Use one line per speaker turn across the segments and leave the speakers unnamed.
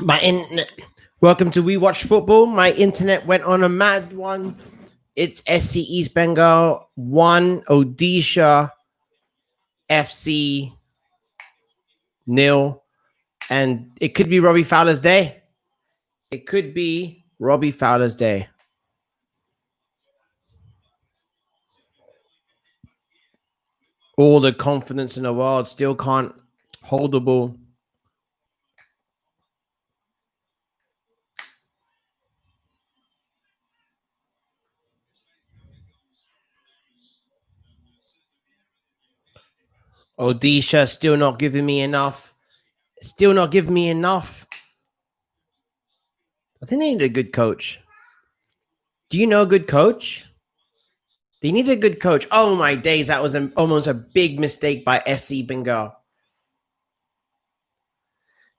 My internet. Welcome to We Watch Football. My internet went on a mad one. It's SC East Bengal 1, Odisha FC nil, and it could be Robbie Fowler's day. It could be Robbie Fowler's day. All the confidence in the world, still can't hold the ball. Odisha still not giving me enough. Still not giving me enough. I think they need a good coach. Do you know a good coach? They need a good coach. Oh my days, that was almost a big mistake by SC Bengal.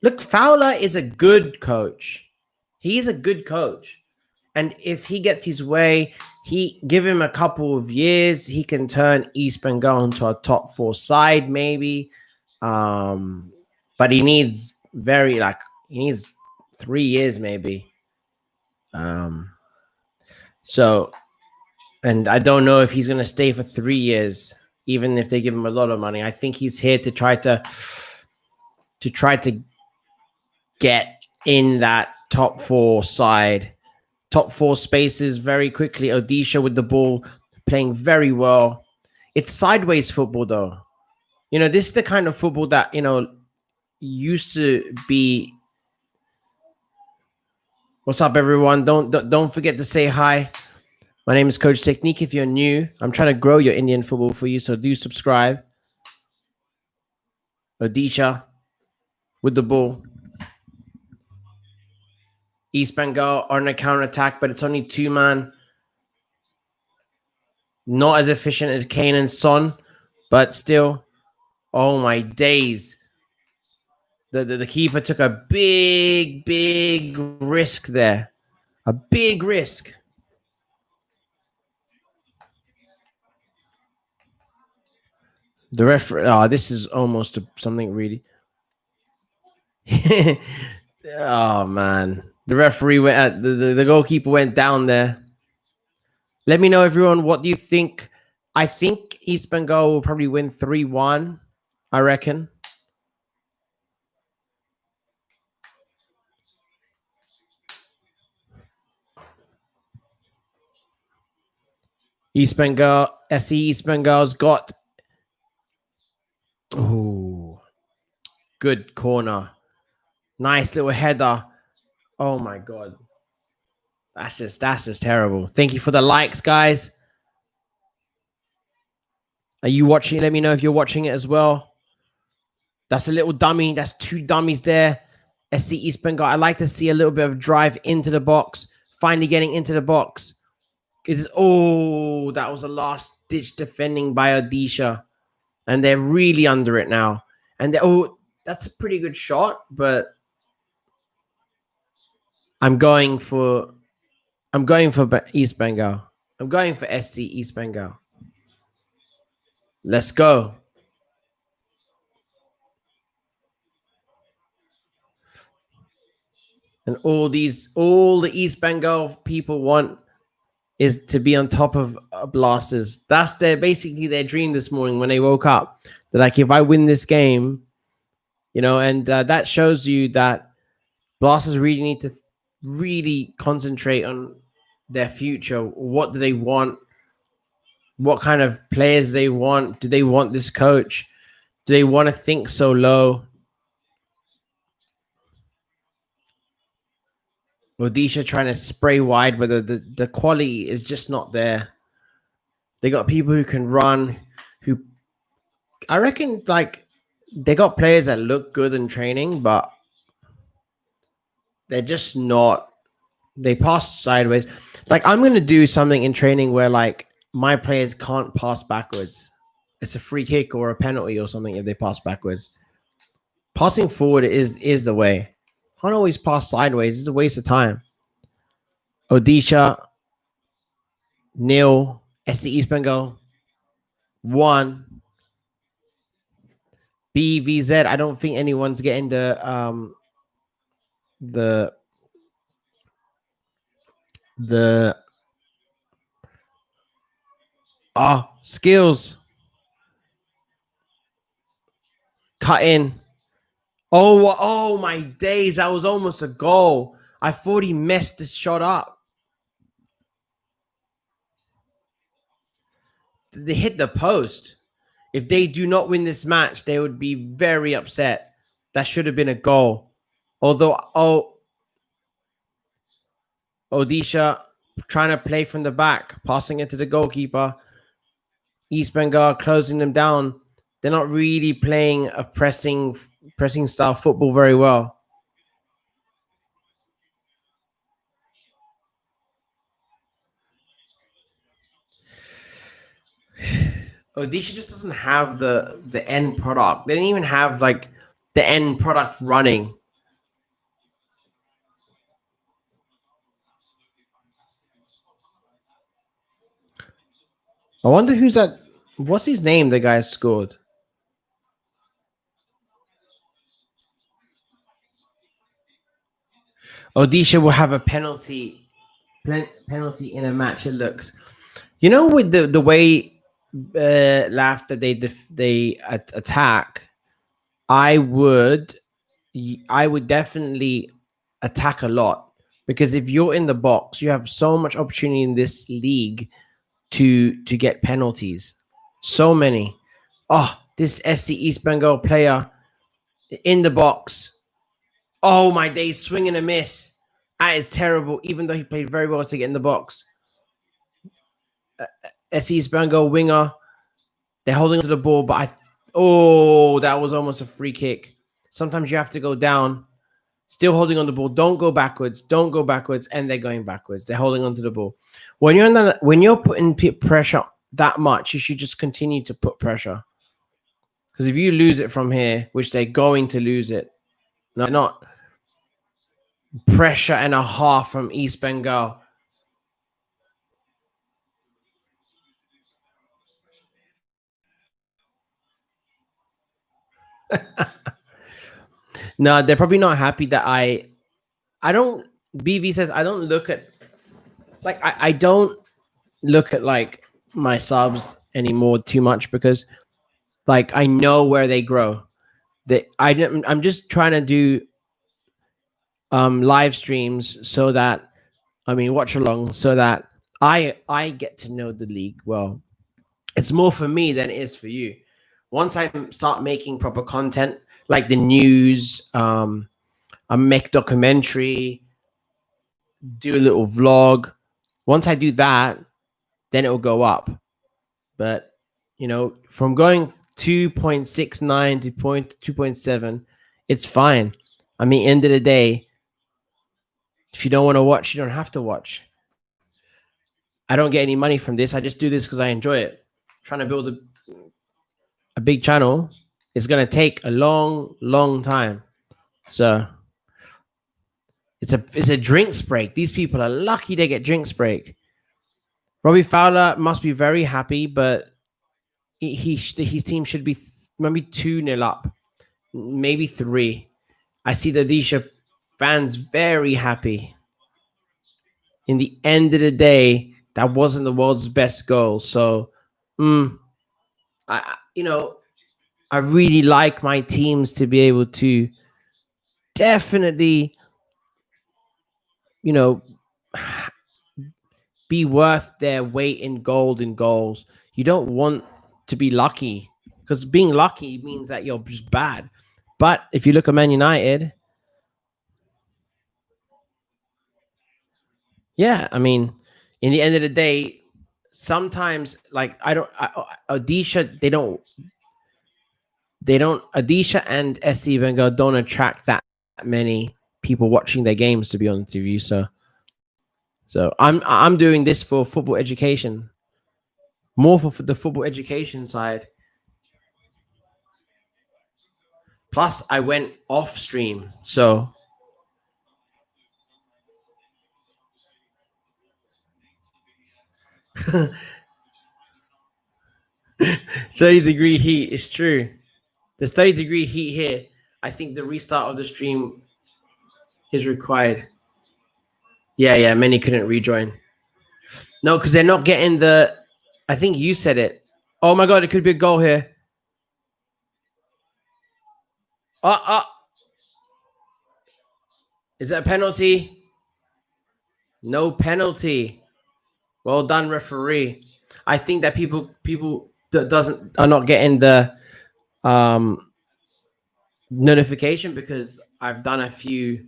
Look, Fowler is a good coach. He's a good coach. And if he gets his way, he give him a couple of years, he can turn East Bengal into a top 4 side, maybe. But he needs he needs 3 years, maybe. So, and I don't know if he's going to stay for 3 years, even if they give him a lot of money. I think he's here to try to get in that top 4 side, top 4 spaces very quickly. Odisha with the ball, playing very well. It's sideways football, though. This is the kind of football that, used to be. What's up, everyone? Don't forget to say hi. My name is Coach Technique. If you're new, I'm trying to grow your Indian football for you, so do subscribe. Odisha with the ball. East Bengal on a counter attack, but it's only 2-man. Not as efficient as Kane and Son, but still. Oh my days. The keeper took a big risk there. A big risk. The referee. This is almost something really. Oh man, the referee went at the goalkeeper went down there. Let me know, everyone, what do you think? I think East Bengal will probably win 3-1. I reckon. East Bengal, SC East Bengal's got. Oh, good corner. Nice little header. Oh my god. That's just terrible. Thank you for the likes, guys. Are you watching? Let me know if you're watching it as well. That's a little dummy. That's 2 dummies there. SC East Bengal. I like to see a little bit of drive into the box. Finally getting into the box. That was a last ditch defending by Odisha. And they're really under it now. And that's a pretty good shot, but I'm going for East Bengal. I'm going for SC East Bengal. Let's go. And all the East Bengal people want is to be on top of Blasters. That's basically their dream this morning when they woke up. They're like, if I win this game, and that shows you that Blasters really need to really concentrate on their future. What do they want? What kind of players they want? Do they want this coach? Do they want to think so low? Odisha trying to spray wide, but the quality is just not there. They got people who can run, who I reckon they got players that look good in training, but they're just not. They pass sideways. I'm going to do something in training where my players can't pass backwards. It's a free kick or a penalty or something if they pass backwards. Passing forward is the way. Can't always pass sideways. It's a waste of time. Odisha, nil. SC East Bengal, 1. BVZ. I don't think anyone's getting the the the skills cut in. Oh my days! That was almost a goal. I thought he messed the shot up. They hit the post. If they do not win this match, they would be very upset. That should have been a goal. Although, Odisha trying to play from the back, passing it to the goalkeeper. East Bengal closing them down. They're not really playing a pressing style football very well. Odisha just doesn't have the end product. They didn't even have like the end product running. I wonder who's that. What's his name? The guy scored. Odisha will have a penalty in a match. It looks, with the way laugh that they attack. I would definitely attack a lot, because if you're in the box, you have so much opportunity in this league to get penalties. So many. Oh, this SC East Bengal player in the box. Oh my days, swing and a miss. That is terrible, even though he played very well to get in the box. SC East Bengal winger. They're holding onto the ball, but that was almost a free kick. Sometimes you have to go down, still holding on the ball. Don't go backwards. Don't go backwards. And they're going backwards. They're holding onto the ball. When you're putting pressure that much, you should just continue to put pressure. Because if you lose it from here, which they're going to lose it, not pressure and a half from East Bengal. No, they're probably not happy that I don't. BV says I don't look at I don't look at like my subs anymore too much, because like I know where they grow. I'm just trying to do live streams so that watch along, so that I get to know the league well. It's more for me than it is for you. Once I start making proper content, like the news, a mech documentary, do a little vlog. Once I do that, then it will go up. But from going 2.69 to 2.7, it's fine. End of the day, if you don't want to watch, you don't have to watch. I don't get any money from this. I just do this because I enjoy it. Trying to build a big channel is going to take a long, long time. So it's a drinks break. These people are lucky they get drinks break. Robbie Fowler must be very happy, but his team should be maybe 2-0 up, maybe 3. I see the Odisha fans very happy. In the end of the day, that wasn't the world's best goal. So, I really like my teams to be able to definitely, be worth their weight in gold in goals. You don't want to be lucky, because being lucky means that you're just bad. But if you look at Man United, yeah, in the end of the day, sometimes like Odisha, Odisha and SC Bengal don't attract that many people watching their games, to be honest with you. So I'm doing this for football education, more for the football education side. Plus, I went off stream, so 30-degree heat is true. There's 30-degree heat here. I think the restart of the stream is required. Yeah. Many couldn't rejoin. No, because they're not getting the. I think you said it. Oh my god, it could be a goal here. Uh, is that a penalty? No penalty. Well done, referee. I think that people that doesn't are not getting the um notification because I've done a few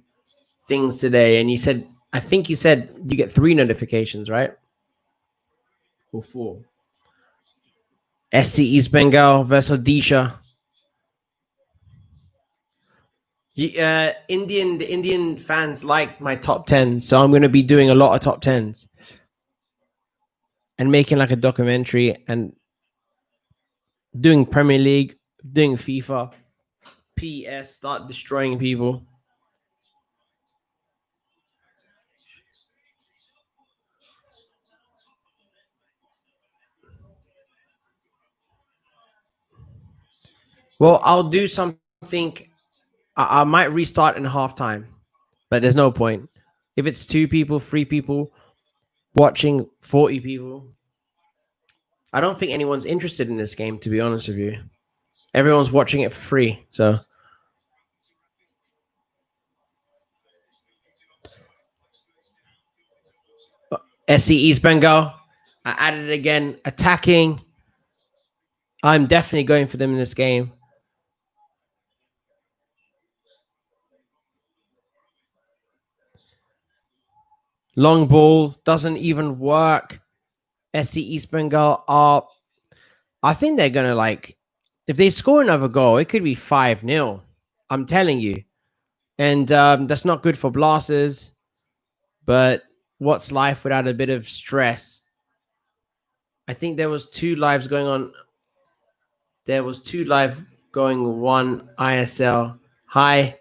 things today, and I think you said you get 3 notifications, right? Or 4. SC East Bengal versus Odisha. The Indian fans like my top 10, so I'm going to be doing a lot of top 10s and making like a documentary and doing Premier League, doing FIFA, PS, start destroying people. Well, I'll do something. I might restart in halftime, but there's no point. If it's 2 people, 3 people watching, 40 people, I don't think anyone's interested in this game, to be honest with you. Everyone's watching it for free. So SC East Bengal, I added it again. Attacking. I'm definitely going for them in this game. Long ball doesn't even work. SC East Bengal are. I think they're gonna if they score another goal, it could be 5-0. I'm telling you, and that's not good for Blasters. But what's life without a bit of stress? I think there was 2 lives going on. There was 2 live going, 1 ISL. Hi,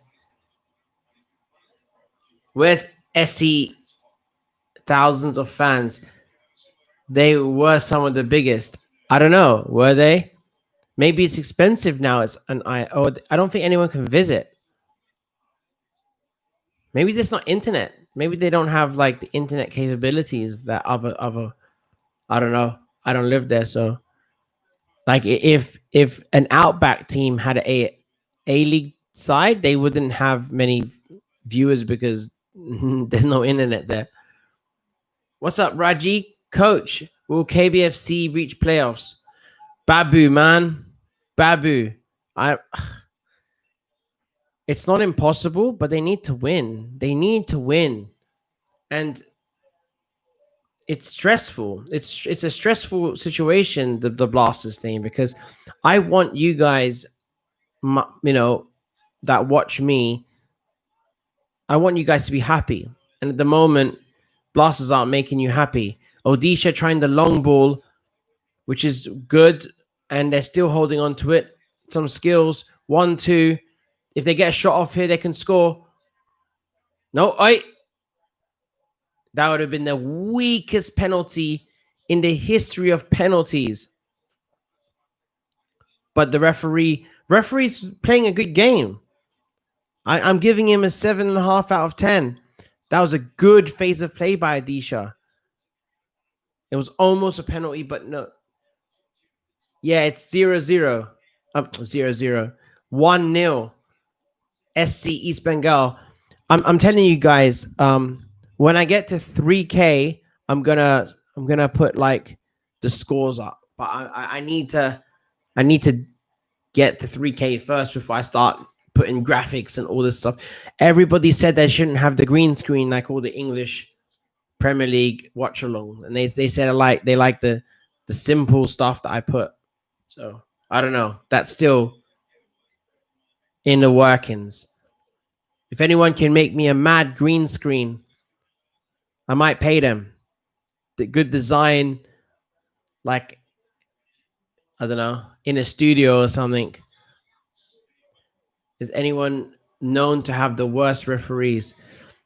where's SC? Thousands of fans. They were some of the biggest. I don't know. Were they? Maybe it's expensive now. It's an I don't think anyone can visit. Maybe there's not internet. Maybe they don't have like the internet capabilities that other. I don't know. I don't live there, so like if an Outback team had a league side, they wouldn't have many viewers because there's no internet there. What's up, Raji? Coach, will KBFC reach playoffs? Babu, man. Babu. I It's not impossible, but they need to win. They need to win. And it's stressful. It's a stressful situation, the Blasters thing, because I want you guys, that watch me, I want you guys to be happy. And at the moment, Blasters aren't making you happy. Odisha trying the long ball, which is good, and they're still holding on to it. Some skills. 1, 2. If they get a shot off here, they can score. No, that would have been the weakest penalty in the history of penalties. But the referee's playing a good game. I'm giving him a 7.5 out of 10. That was a good phase of play by Odisha. It was almost a penalty, but no. Yeah, it's 0-0. 0-0. 1-0. SC East Bengal. I'm telling you guys, when I get to 3K, I'm gonna put like the scores up. But I need to get to 3K first before I start putting graphics and all this stuff. Everybody said they shouldn't have the green screen like all the English Premier League watch along, and they said they like the simple stuff that I put. So I don't know. That's still in the workings. If anyone can make me a mad green screen, I might pay them. The good design, like I don't know, in a studio or something. Is anyone known to have the worst referees?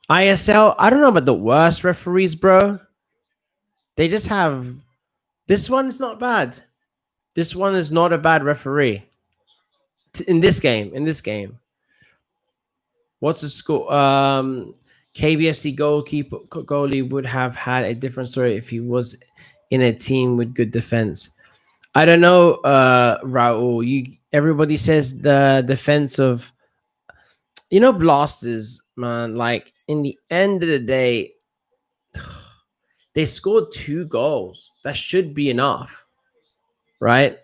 ISL, I don't know about the worst referees, bro. They just have this one is not bad. This one is not a bad referee. In this game. What's the score? KBFC goalie would have had a different story if he was in a team with good defense. I don't know, Raul. Everybody says the defense of Blasters, man. Like in the end of the day, they scored 2 goals. That should be enough, right?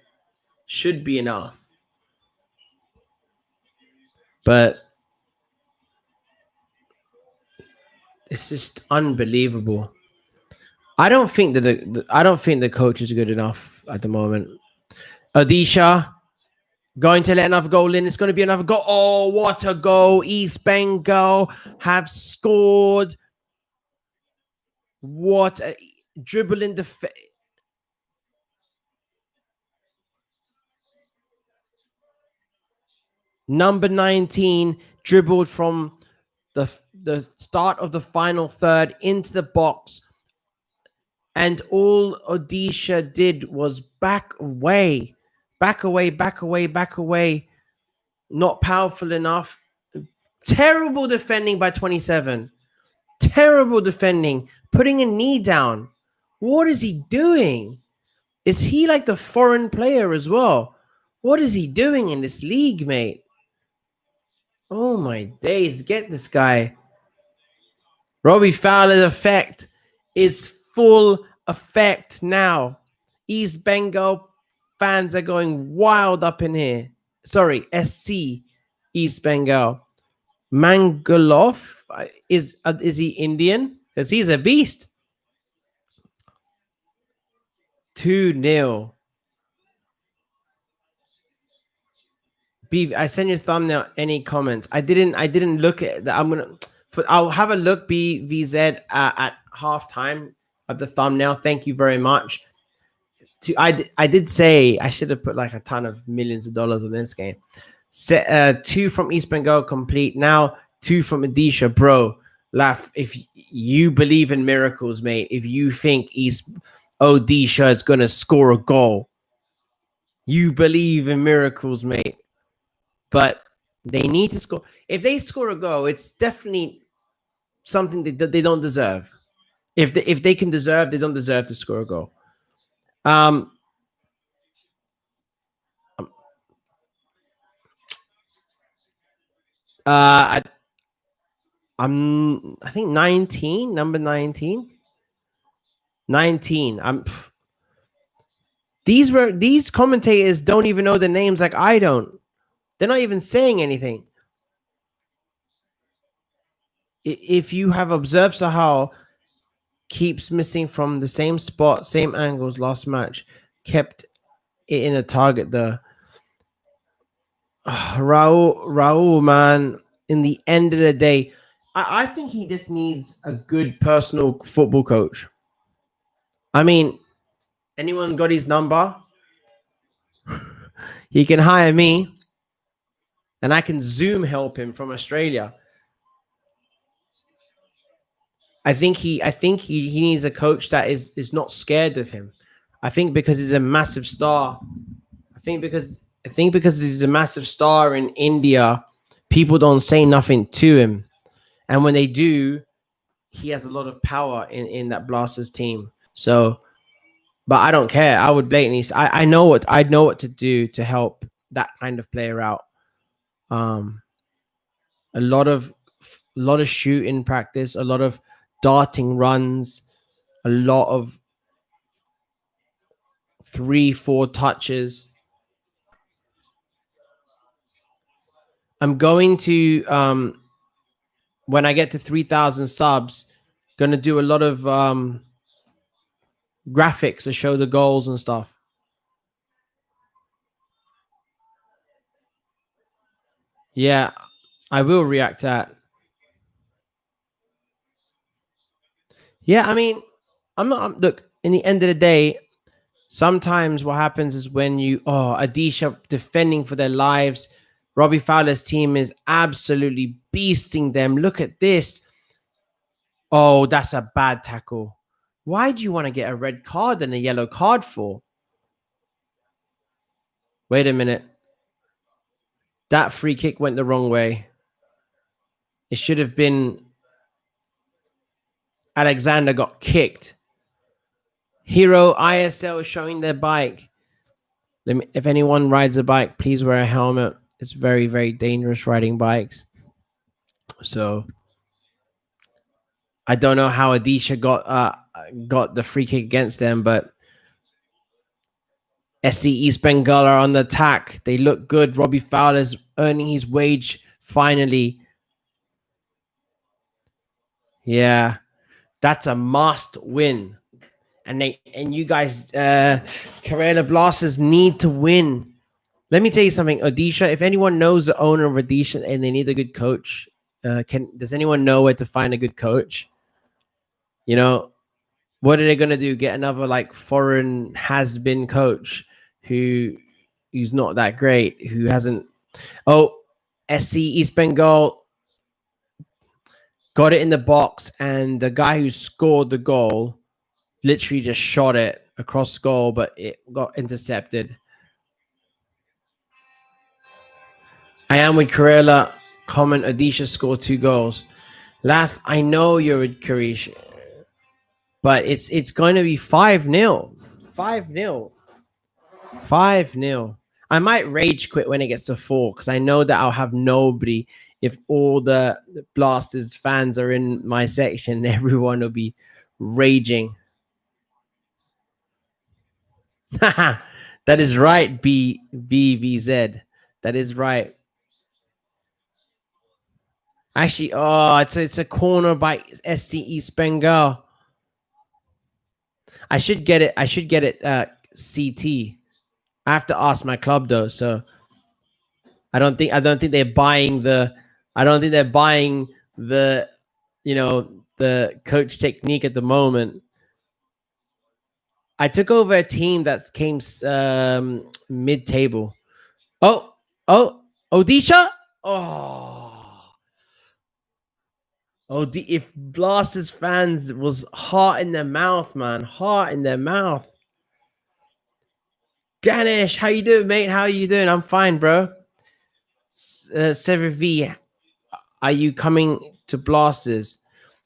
Should be enough. But it's just unbelievable. I don't think that the coach is good enough at the moment. Odisha going to let another goal in. It's going to be another goal. Oh, what a goal! East Bengal have scored. What a dribble in the number 19 dribbled from the start of the final third into the box, and all Odisha did was back away, back away, back away, back away. Not powerful enough. Terrible defending by 27. Terrible defending. Putting a knee down. What is he doing? Is he like the foreign player as well? What is he doing in this league, mate? Oh my days. Get this guy. Robbie Fowler's effect is full effect now. East Bengal fans are going wild up in here. Sorry, SC East Bengal. Mangalov is he Indian? Because he's a beast. 2-0. I send your thumbnail. Any comments? I didn't look at that. I'll have a look. BVZ at halftime of the thumbnail. Thank you very much. I did say I should have put like a ton of millions of dollars on this game. 2 from East Bengal complete. Now 2 from Odisha, bro. Laugh if you believe in miracles, mate. If you think East Odisha is gonna score a goal, you believe in miracles, mate. But they need to score. If they score a goal, it's definitely something that they don't deserve. If they can deserve, they don't deserve to score a goal. I think 19, number 19. 19. These commentators don't even know the names like I don't. They're not even saying anything. If you have observed Sahal keeps missing from the same spot, same angles last match, kept it in a target there. Raul, man, in the end of the day, I think he just needs a good personal football coach. I mean, anyone got his number? He can hire me and I can Zoom help him from Australia. I think he needs a coach that is not scared of him. I think because he's a massive star. I think because he's a massive star in India, people don't say nothing to him. And when they do, he has a lot of power in that Blasters team. So, but I don't care. I would blatantly I know what to do to help that kind of player out. A lot of shooting practice, a lot of darting runs, a lot of 3-4 touches. I'm going to when I get to 3,000 subs, gonna do a lot of graphics to show the goals and stuff. Yeah, I will react to that. Yeah, I mean, look, in the end of the day, sometimes what happens is when Odisha defending for their lives, Robbie Fowler's team is absolutely beasting them. Look at this. Oh, that's a bad tackle. Why do you want to get a red card and a yellow card for? Wait a minute. That free kick went the wrong way. It should have been Alexander got kicked. Hero ISL is showing their bike. If anyone rides a bike, please wear a helmet. It's very, very dangerous riding bikes. So I don't know how Odisha got the free kick against them, but SC East Bengal are on the attack. They look good. Robbie Fowler's earning his wage finally. Yeah, that's a must win. And you guys, Kerala Blasters need to win. Let me tell you something, Odisha. If anyone knows the owner of Odisha and they need a good coach, does anyone know where to find a good coach? You know, what are they gonna do? Get another like foreign has-been coach who's not that great, who hasn't. Oh, SC East Bengal got it in the box, and the guy who scored the goal literally just shot it across goal, but it got intercepted. I am with Kerala. Comment Odisha scored 2 goals. Lath, I know you're with Karish, but it's going to be 5-0. 5-0. 5-0. I might rage quit when it gets to 4 because I know that I'll have nobody. If all the Blasters fans are in my section, everyone will be raging. That is right, BVZ. That is right. Actually, it's a corner by SC East Bengal. I should get it. CT. I have to ask my club though, so I don't think they're buying the the coach technique at the moment. I took over a team that came mid-table. Oh, Odisha. If Blasters fans was heart in their mouth, man, heart in their mouth. Ganesh, how you doing, mate? How you doing? I'm fine, bro. Sever V, are you coming to Blasters?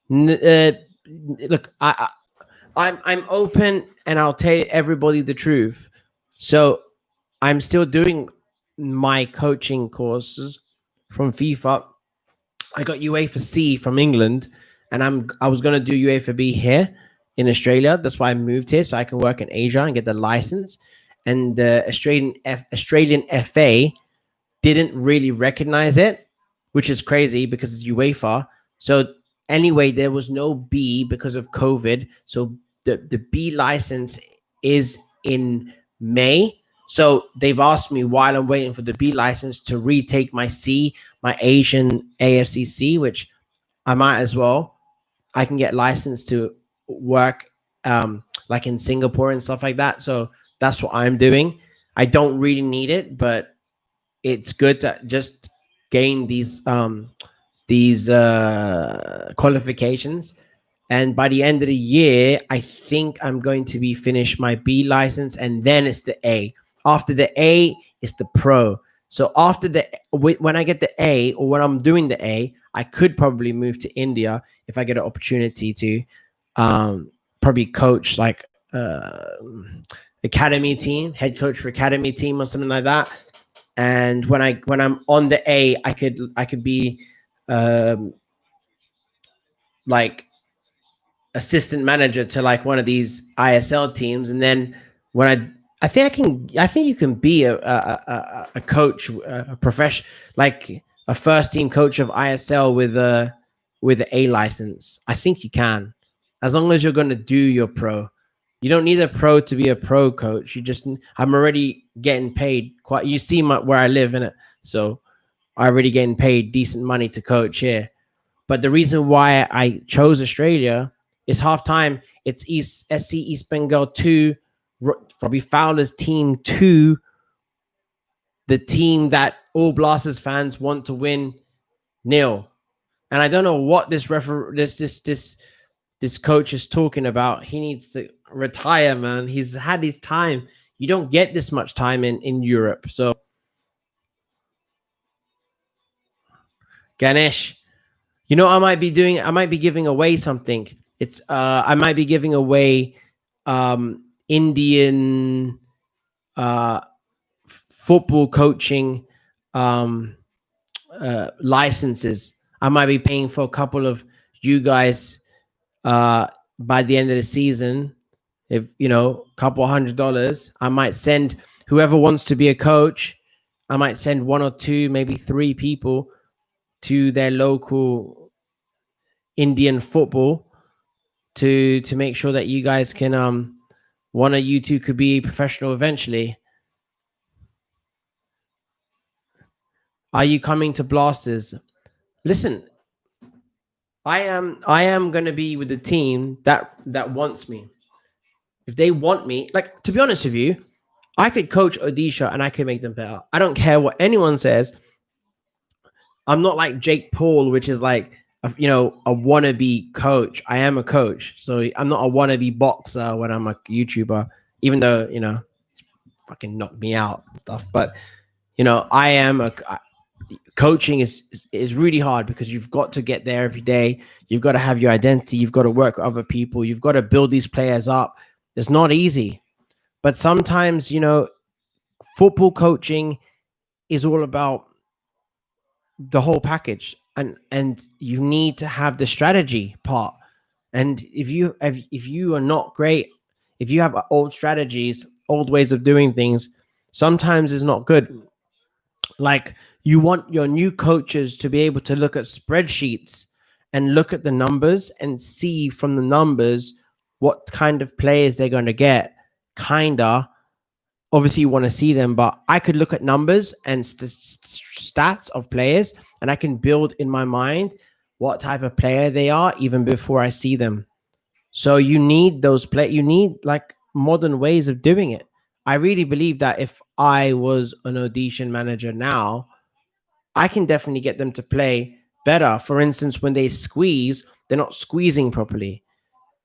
Look, I'm open, and I'll tell everybody the truth. So I'm still doing my coaching courses from FIFA. I got UEFA C from England, and I was gonna do UEFA B here in Australia. That's why I moved here, so I can work in Asia and get the license. And the Australian FA didn't really recognize it, which is crazy because it's UEFA. So anyway, there was no B because of COVID. So the B license is in May. So they've asked me while I'm waiting for the B license to retake my C, my Asian AFCC, which I might as well. I can get licensed to work like in Singapore and stuff like that. So that's what I'm doing. I don't really need it, but it's good to just gain these qualifications. And by the end of the year, I think I'm going to be finished my B license, and then it's the A. After the A, it's the pro. So after when I get the A, or when I'm doing the A, I could probably move to India if I get an opportunity to probably coach like academy team, head coach for academy team or something like that. And when I'm on the A, I could be like assistant manager to like one of these ISL teams, and then when I think you can be a coach, a profession, like a first team coach of ISL with an A license. I think you can, as long as you're going to do your pro. You don't need a pro to be a pro coach. I'm already getting paid quite. You see where I live in it, so I'm already getting paid decent money to coach here. But the reason why I chose Australia is halftime. It's SC East Bengal 2, Robbie Fowler's team 2, the team that all Blasters fans want to win 0. And I don't know what this coach is talking about. He needs to retire, man. He's had his time. You don't get this much time in Europe. So Ganesh, You know, I might be giving away something. It's I might be giving away Indian uh football coaching um licenses. I might be paying for a couple of you guys uh by the end of the season. If you know, a couple $100, I might send whoever wants to be a coach. I might send one or two, maybe three people to their local Indian football to make sure that you guys can one of you two could be professional eventually. Are you coming to Blasters? Listen, I am going to be with the team that wants me. If they want me, like, to be honest with you, I could coach Odisha and I could make them better. I don't care what anyone says. I'm not like Jake Paul, which is like a wannabe coach. I am a coach, so I'm not a wannabe boxer when I'm a YouTuber. Even though fucking knocked me out and stuff, but I am coaching is really hard because you've got to get there every day. You've got to have your identity. You've got to work with other people. You've got to build these players up. It's not easy, but sometimes football coaching is all about the whole package, and you need to have the strategy part. And if you are not great, if you have old strategies, old ways of doing things, sometimes it's not good. Like, you want your new coaches to be able to look at spreadsheets and look at the numbers and see from the numbers what kind of players they're going to get. Kinda, obviously you want to see them, but I could look at numbers and stats of players, and I can build in my mind what type of player they are even before I see them. So you need you need like modern ways of doing it. I really believe that if I was an audition manager now, I can definitely get them to play better. For instance, when they squeeze, they're not squeezing properly.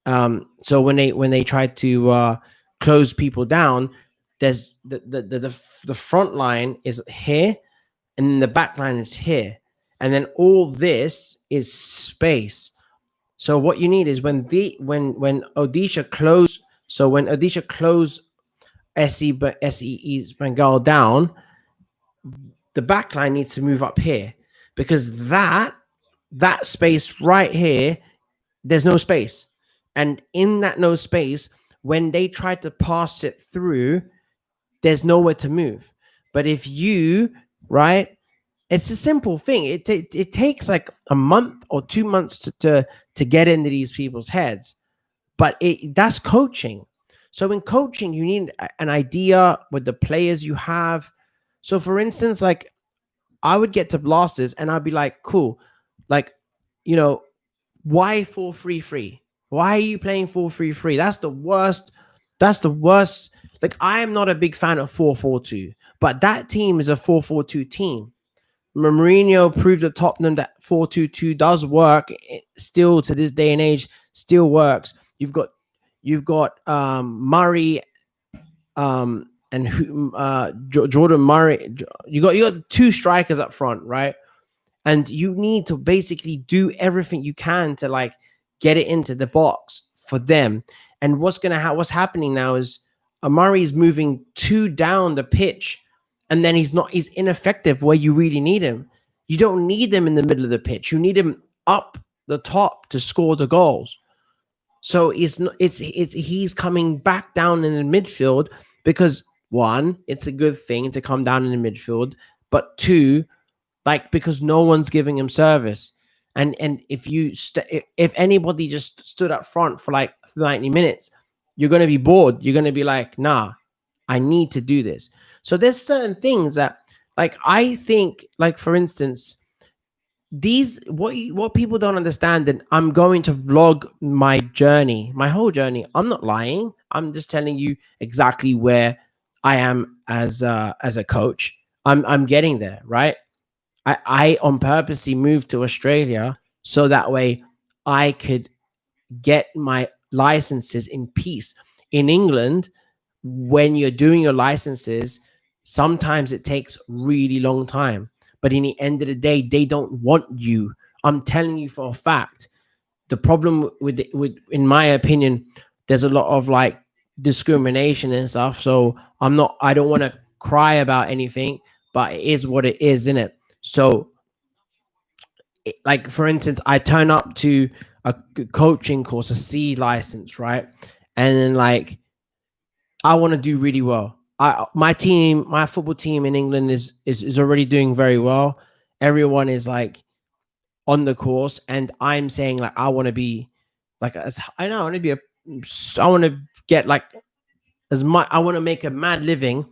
So when they try to close people down, there's the front line is here, and then the back line is here, and then all this is space. So what you need is when Odisha close. So when Odisha close SE East Bengal down, the back line needs to move up here, because that space right here, there's no space. And in that no space, when they try to pass it through, there's nowhere to move. But if you, right, it's a simple thing. It takes like a month or 2 months to get into these people's heads, but that's coaching. So in coaching, you need an idea with the players you have. So for instance, like, I would get to Blasters and I'd be like, cool, like, you know, why 4-3-3? Why are you playing 4-3-3? That's the worst. That's the worst. Like, I am not a big fan of 4-4-2, but that team is a 4-4-2 team. Mourinho proved at Tottenham that 4-2-2 does work. It still, to this day and age, still works. You've got Murray and Jordan Murray. You got two strikers up front, right? And you need to basically do everything you can to like get it into the box for them. And what's happening now is Amari's moving too down the pitch, and then he's ineffective where you really need him. You don't need him in the middle of the pitch. You need him up the top to score the goals. So he's coming back down in the midfield because, one, it's a good thing to come down in the midfield, but two, like, because no one's giving him service. And if anybody just stood up front for like 90 minutes, you're going to be bored. You're going to be like, nah, I need to do this. So there's certain things that, like, I think, like, for instance, these what people don't understand, and I'm going to vlog my journey, my whole journey. I'm not lying. I'm just telling you exactly where I am as a coach. I'm getting there, right? I on purposely moved to Australia so that way I could get my licenses in peace. In England, when you're doing your licenses, sometimes it takes really long time. But in the end of the day, they don't want you I'm telling you for a fact. The problem with in my opinion, there's a lot of like discrimination and stuff. So I don't want to cry about anything, but it is what it is, isn't it? So like for instance, I turn up to a coaching course, a C license, right? And then like I want to do really well. My football team in England is already doing very well. Everyone is like on the course, and I'm saying like I want to be like I know I want to be I want to get like as much. I want to make a mad living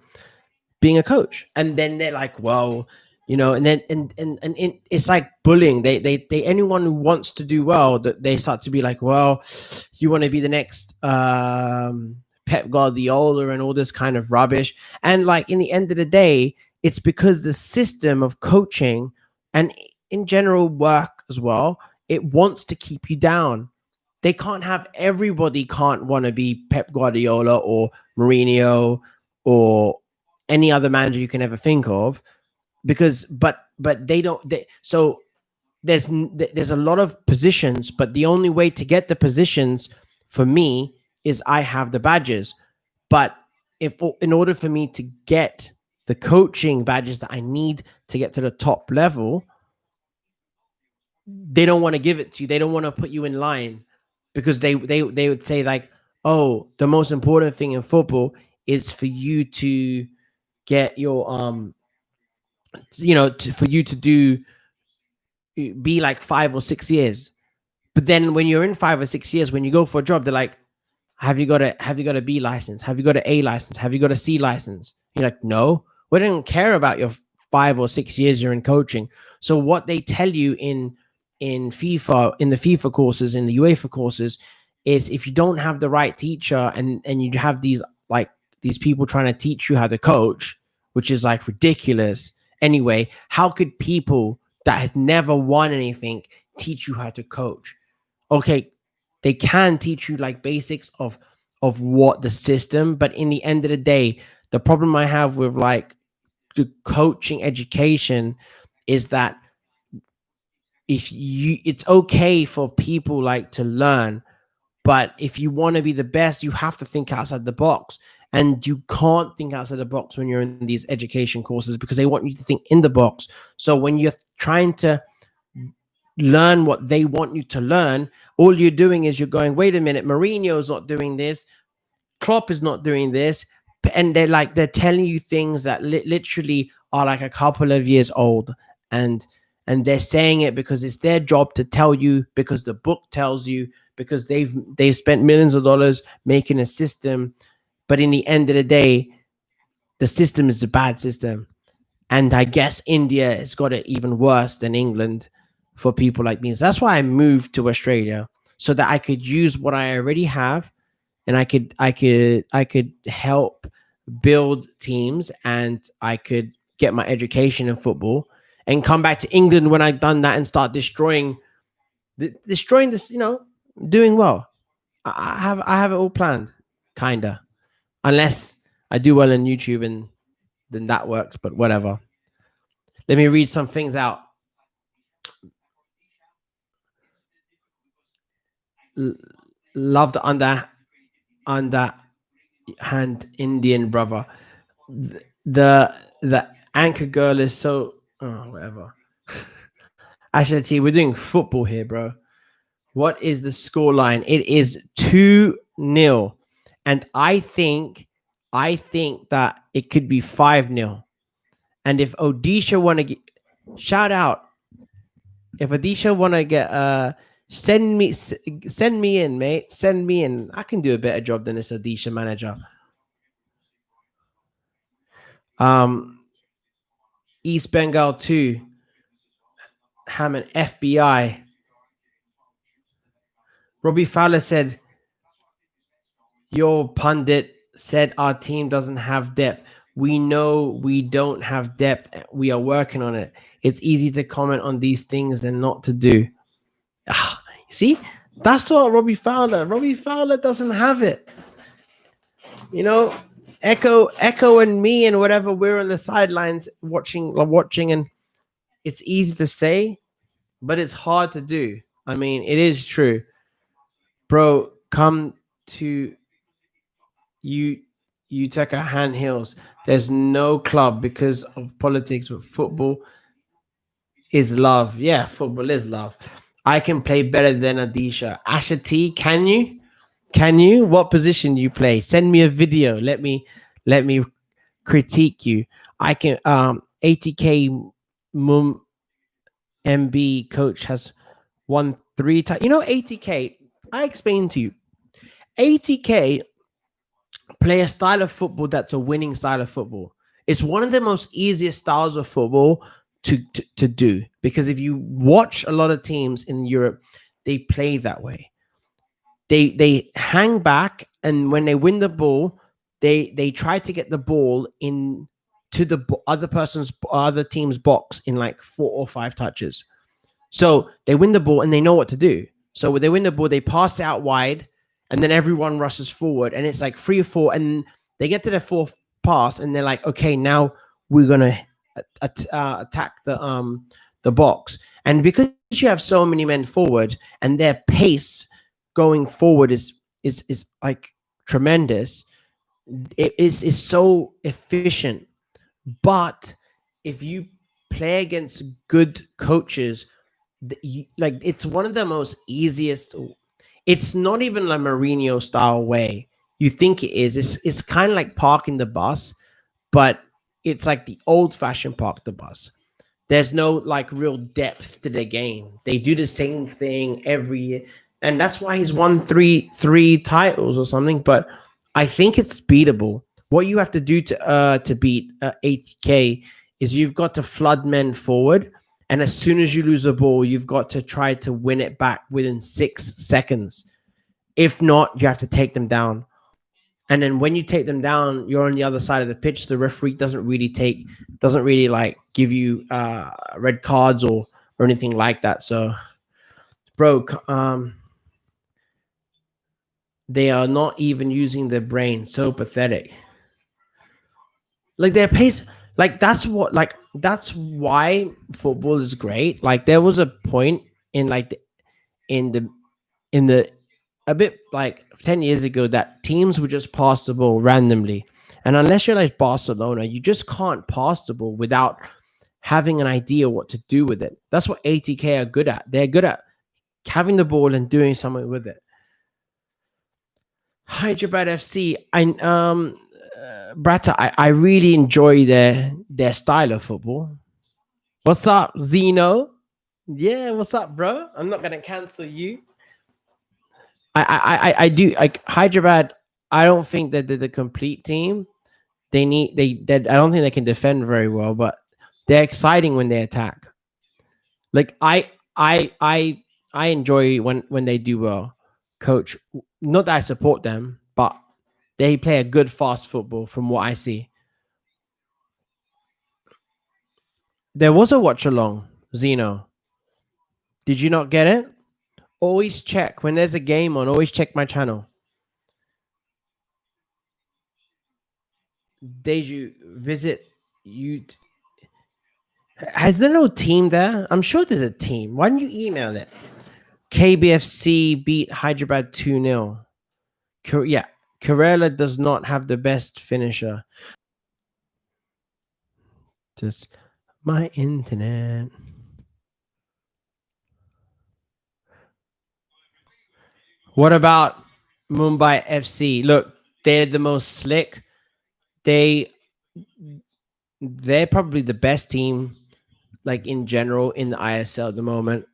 being a coach. And then they're like, well, and then it's like bullying. They anyone who wants to do well, that they start to be like, well, you want to be the next Pep Guardiola and all this kind of rubbish. And like in the end of the day, it's because the system of coaching and in general work as well, it wants to keep you down. They can't have everybody can't want to be Pep Guardiola or Mourinho or any other manager you can ever think of, because but they don't so there's a lot of positions, but the only way to get the positions for me is I have the badges. But if in order for me to get the coaching badges that I need to get to the top level, they don't want to give it to you. They don't want to put you in line, because they would say like, oh, the most important thing in football is for you to get your for you to do be like 5 or 6 years. But then when you're in 5 or 6 years, when you go for a job, they're like, have you got a B license? Have you got an A license? Have you got a C license? You're like, no, we don't care about your 5 or 6 years you're in coaching. So what they tell you in FIFA, in the FIFA courses, in the UEFA courses, is if you don't have the right teacher and you have these people trying to teach you how to coach, which is like ridiculous. Anyway, how could people that has never won anything teach you how to coach? Okay, they can teach you like basics of what the system, but in the end of the day, the problem I have with like the coaching education is that if you it's okay for people like to learn, but if you want to be the best, you have to think outside the box. And you can't think outside the box when you're in these education courses, because they want you to think in the box. So when you're trying to learn what they want you to learn, all you're doing is you're going, wait a minute, Mourinho's not doing this, Klopp is not doing this. And they're telling you things that literally are like a couple of years old. And they're saying it because it's their job to tell you, because the book tells you, because they've spent millions of dollars making a system. But in the end of the day, the system is a bad system. And I guess India has got it even worse than England for people like me. So that's why I moved to Australia, so that I could use what I already have, and I could help build teams, and I could get my education in football and come back to England when I've done that and start destroying this, doing well. I have it all planned, kinda. Unless I do well on YouTube, and then that works, but whatever. Let me read some things out. Love the underhand Indian brother. The anchor girl is so whatever. Actually, we're doing football here, bro. What is the score line? It is 2-0. And I think that it could be 5-0. And if Odisha want to get shout out, if Odisha want to get send me in, mate. Send me in. I can do a better job than this Odisha manager. Um, East Bengal 2, Hammond FBI. Robbie Fowler said, your pundit said our team doesn't have depth. We know we don't have depth. We are working on it. It's easy to comment on these things and not to do. See, that's what Robbie Fowler doesn't have it. Echo and me and whatever, we're on the sidelines watching, and it's easy to say, but it's hard to do. I mean, it is true, bro. Come to you, Utica Hand Hills. There's no club because of politics, but football is love. Yeah, football is love. I can play better than Adisha. Asha T, can you? Can you? What position do you play? Send me a video. Let me critique you. I can 80k mum MB coach has won 3 times. 80k. I explained to you. 80k play a style of football that's a winning style of football. It's one of the most easiest styles of football to do because if you watch a lot of teams in Europe, they play that way. They hang back, and when they win the ball, they try to get the ball in to the other team's box in like 4 or 5 touches. So they win the ball and they know what to do. So when they win the ball, they pass it out wide, and then everyone rushes forward, and it's like 3 or 4, and they get to the fourth pass, and they're like, okay, now we're gonna attack the box, and because you have so many men forward, and their pace going forward is like tremendous. It is so efficient, but if you play against good coaches, like it's one of the most easiest. It's not even like Mourinho style way. You think it is. It's kind of like parking the bus, but it's like the old fashioned park the bus. There's no like real depth to the game. They do the same thing every year, and that's why he's won three titles or something. But I think it's beatable. What you have to do to beat 80k is you've got to flood men forward, and as soon as you lose a ball, you've got to try to win it back within 6 seconds. If not, you have to take them down. And then when you take them down, you're on the other side of the pitch. The referee doesn't really like give you red cards or anything like that. So, bro, they are not even using their brain. So pathetic. Like their pace, like that's why football is great. Like there was a point in like in the in the a bit like 10 years ago that teams would just pass the ball randomly. And unless you're like Barcelona, you just can't pass the ball without having an idea what to do with it. That's what 80k are good at. They're good at having the ball and doing something with it. Hyderabad FC, Brata, I really enjoy their style of football. What's up, Zeno? Yeah, what's up, bro? I'm not gonna cancel you. I do like Hyderabad. I don't think that they're the complete team. I don't think they can defend very well, but they're exciting when they attack. Like I enjoy when they do well. Coach, not that I support them, but they play a good fast football from what I see. There was a watch along, Zeno. Did you not get it? Always check when there's a game on. Always check my channel. Did you visit you? Has there no team there? I'm sure there's a team. Why don't you email it? KBFC beat Hyderabad 2-0. Yeah, Kerala does not have the best finisher. Just my internet. What about Mumbai FC? Look, they're the most slick. They they're probably the best team, like in general, in the ISL at the moment,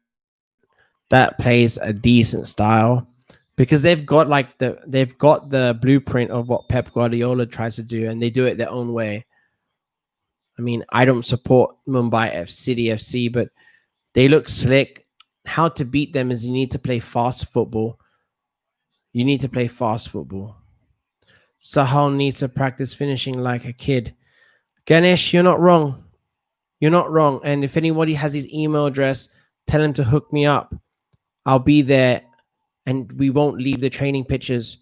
that plays a decent style because they've got the blueprint of what Pep Guardiola tries to do, and they do it their own way. I mean, I don't support City FC, but they look slick. How to beat them is you need to play fast football. You need to play fast football. Sahal needs to practice finishing like a kid. Ganesh, you're not wrong. You're not wrong. And if anybody has his email address, tell him to hook me up. I'll be there, and we won't leave the training pitches.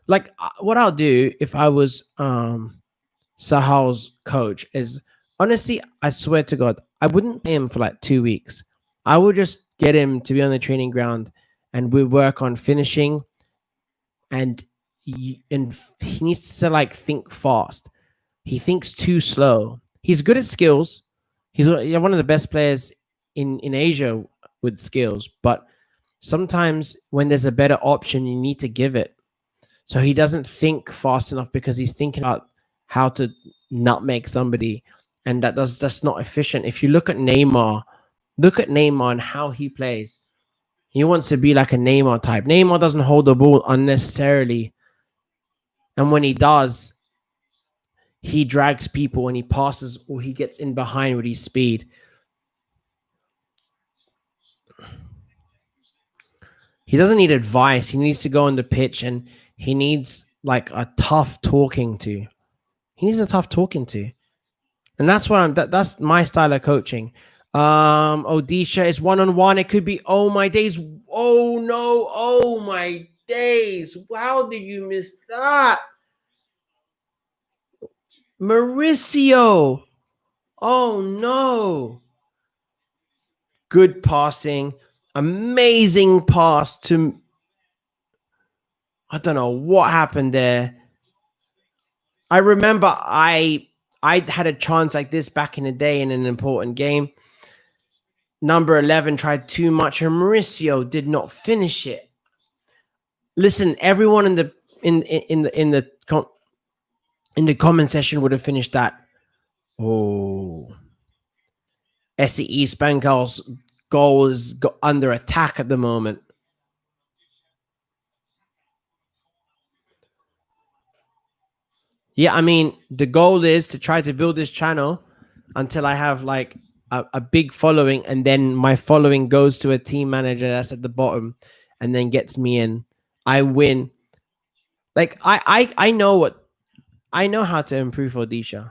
Like what I'll do if I was Sahal's coach is honestly, I swear to God, I wouldn't pay him for like 2 weeks. I would just get him to be on the training ground, and we work on finishing, and he needs to like think fast. He thinks too slow. He's good at skills. He's one of the best players in Asia with skills, but sometimes when there's a better option, you need to give it. So he doesn't think fast enough because he's thinking about how to nutmeg somebody, and that's not efficient. If you look at Neymar and how he plays. He wants to be like a Neymar type. Neymar doesn't hold the ball unnecessarily, and when he does, he drags people when he passes or he gets in behind with his speed. He doesn't need advice. He needs to go on the pitch, and he needs like a tough talking to. He needs a tough talking to. And that's what that's my style of coaching. Odisha is one-on-one. It could be, oh my days. Oh no, oh my days. How did you miss that? Mauricio. Oh no. Good passing. Amazing pass to, I don't know what happened there. I remember I had a chance like this back in the day in an important game. Number 11 tried too much, and Mauricio did not finish it. Listen, everyone in the comment section would have finished that. Oh, SE East Bengal's goal is under attack at the moment. Yeah, I mean, the goal is to try to build this channel until I have like a big following, and then my following goes to a team manager that's at the bottom and then gets me in. I win. Like I know how to improve Odisha.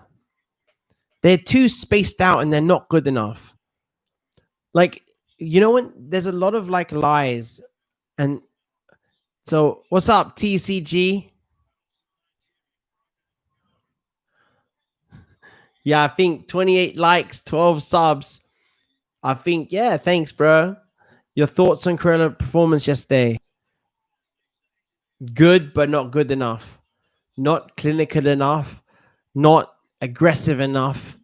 They're too spaced out and they're not good enough. Like, you know, when there's a lot of like lies, and so what's up, TCG? Yeah, I think 28 likes, 12 subs. I think, yeah, thanks, bro. Your thoughts on Corona performance yesterday? Good, but not good enough. Not clinical enough. Not aggressive enough.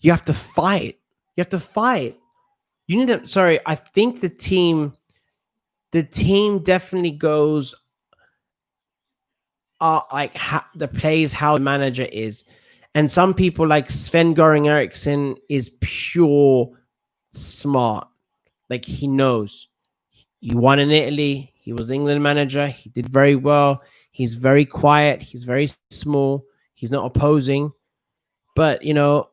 You have to fight. You have to fight. You need to. Sorry, I think the team definitely goes like the plays how the manager is, and some people like Sven Goring Eriksson is pure smart. Like, he knows. He won in Italy. He was England manager. He did very well. He's very quiet. He's very small. He's not opposing. But, you know,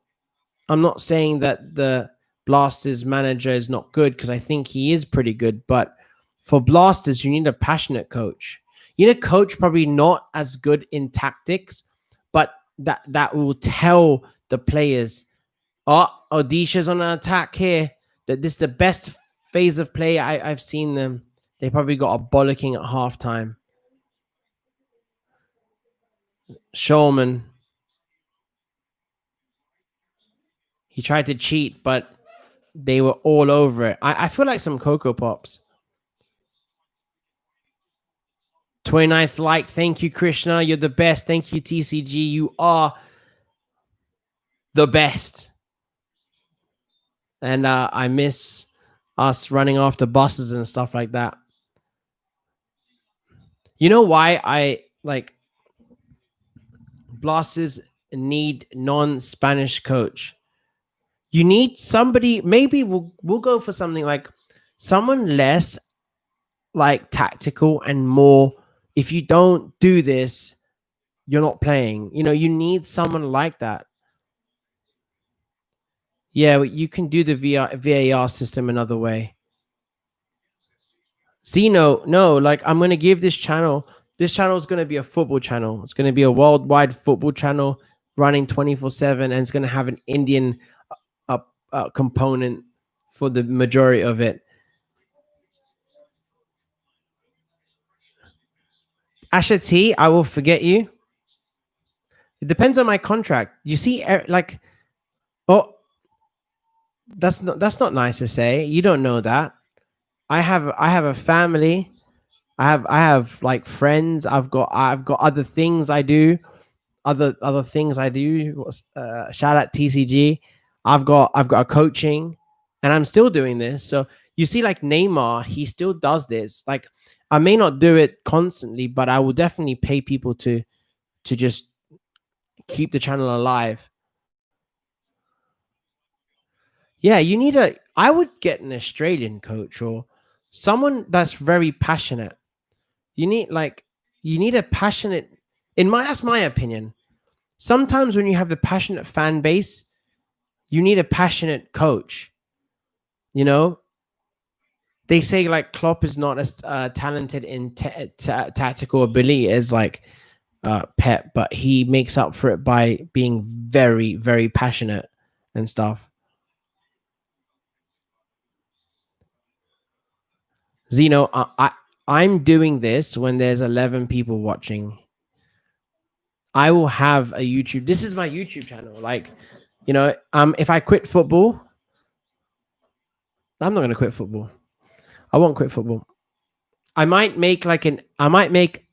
I'm not saying that the Blasters manager is not good, because I think he is pretty good. But for Blasters, you need a passionate coach. You need a coach probably not as good in tactics, but that will tell the players, oh, Odisha's on an attack here. That this is the best phase of play I've seen them. They probably got a bollocking at halftime. Showman. He tried to cheat, but they were all over it. I feel like some Cocoa Pops. 29th like. Thank you, Krishna. You're the best. Thank you, TCG. You are the best. And I miss us running after buses and stuff like that. You know why I like Blasters need non-Spanish coach? You need somebody. Maybe we'll go for something like someone less like tactical and more. If you don't do this, you're not playing. You know, you need someone like that. Yeah, you can do the VAR system another way. Zeno, no, like I'm gonna give this channel. This channel is gonna be a football channel. It's gonna be a worldwide football channel running 24/7, and it's gonna have an Indian component for the majority of it. Asha T, I will forget you. It depends on my contract. You see, like, oh, that's not nice to say. You don't know that. I have a family. I have like friends. I've got other things I do. Other things I do. Shout out TCG. I've got a coaching, and I'm still doing this. So you see, like Neymar, he still does this. Like I may not do it constantly, but I will definitely pay people to just keep the channel alive. Yeah, you need a. I would get an Australian coach or someone that's very passionate. You need like you need a passionate. In my That's my opinion. Sometimes when you have the passionate fan base, you need a passionate coach. You know, they say like Klopp is not as talented in tactical ability as like Pep, but he makes up for it by being very, very passionate and stuff. Zeno, I'm doing this when there's 11 people watching. I will have a YouTube. This is my YouTube channel. Like, if I quit football, I'm not gonna quit football. I won't quit football. I might make like an. I might make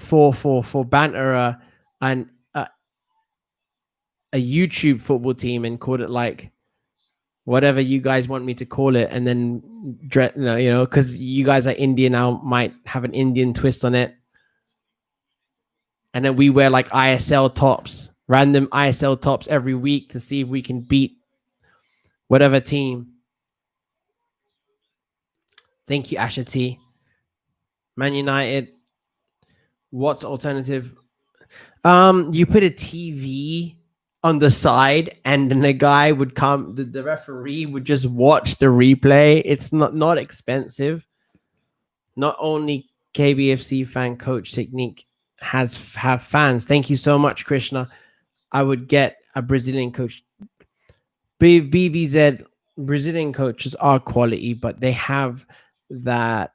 for banter an a YouTube football team and call it like whatever you guys want me to call it, and then because you guys are Indian, I might have an Indian twist on it, and then we wear like ISL tops, random ISL tops every week to see if we can beat whatever team. Thank you, Asha T. Man United. What's alternative? You put a TV on the side, and then the guy would come. The referee would just watch the replay. It's not expensive. Not only KBFC fan coach technique have fans. Thank you so much, Krishna. I would get a Brazilian coach. BVZ Brazilian coaches are quality, but they have that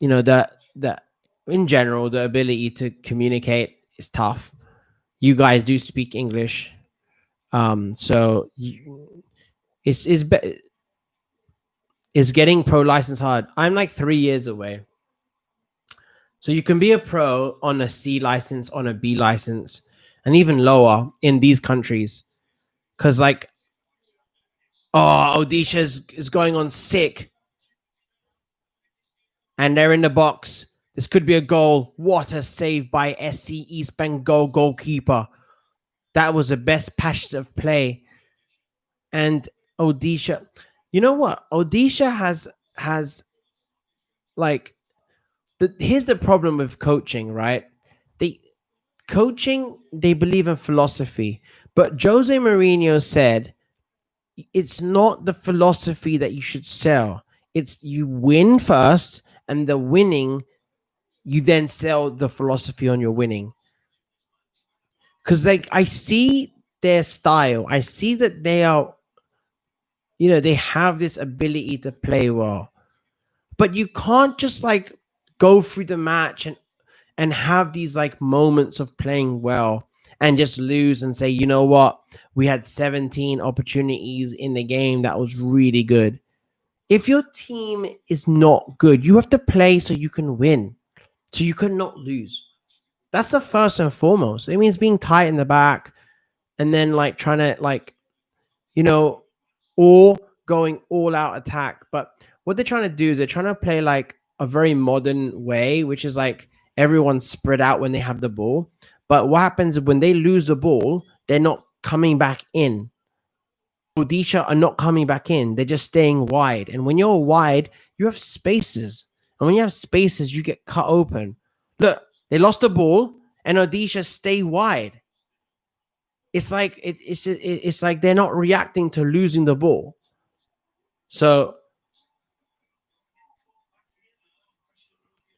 that in general the ability to communicate is tough. You guys do speak English, so it's getting pro license hard. I'm like 3 years away. So you can be a pro on a C license, on a B license, and even lower in these countries. Because like, Odisha is going on sick, and they're in the box. This could be a goal. What a save by SC East Bengal goalkeeper. That was the best passage of play. And Odisha, you know what? Odisha has like here's the problem with coaching, right? They they believe in philosophy, but Jose Mourinho said it's not the philosophy that you should sell. It's you win first, and the winning you then sell the philosophy on your winning. Because like I see their style, I see that they are, they have this ability to play well, but you can't just like go through the match and have these like moments of playing well and just lose and say, you know what, we had 17 opportunities in the game that was really good. If your team is not good, you have to play so you can win, so you cannot lose. That's the first and foremost. It means being tight in the back and then like trying to like, you know, or going all out attack. But what they're trying to do is they're trying to play like a very modern way, which is like everyone's spread out when they have the ball. But what happens when they lose the ball, they're not coming back in. Odisha are not coming back in. They're just staying wide. And when you're wide, you have spaces. And when you have spaces, you get cut open. Look, they lost the ball and Odisha stay wide. It's like it's like they're not reacting to losing the ball. So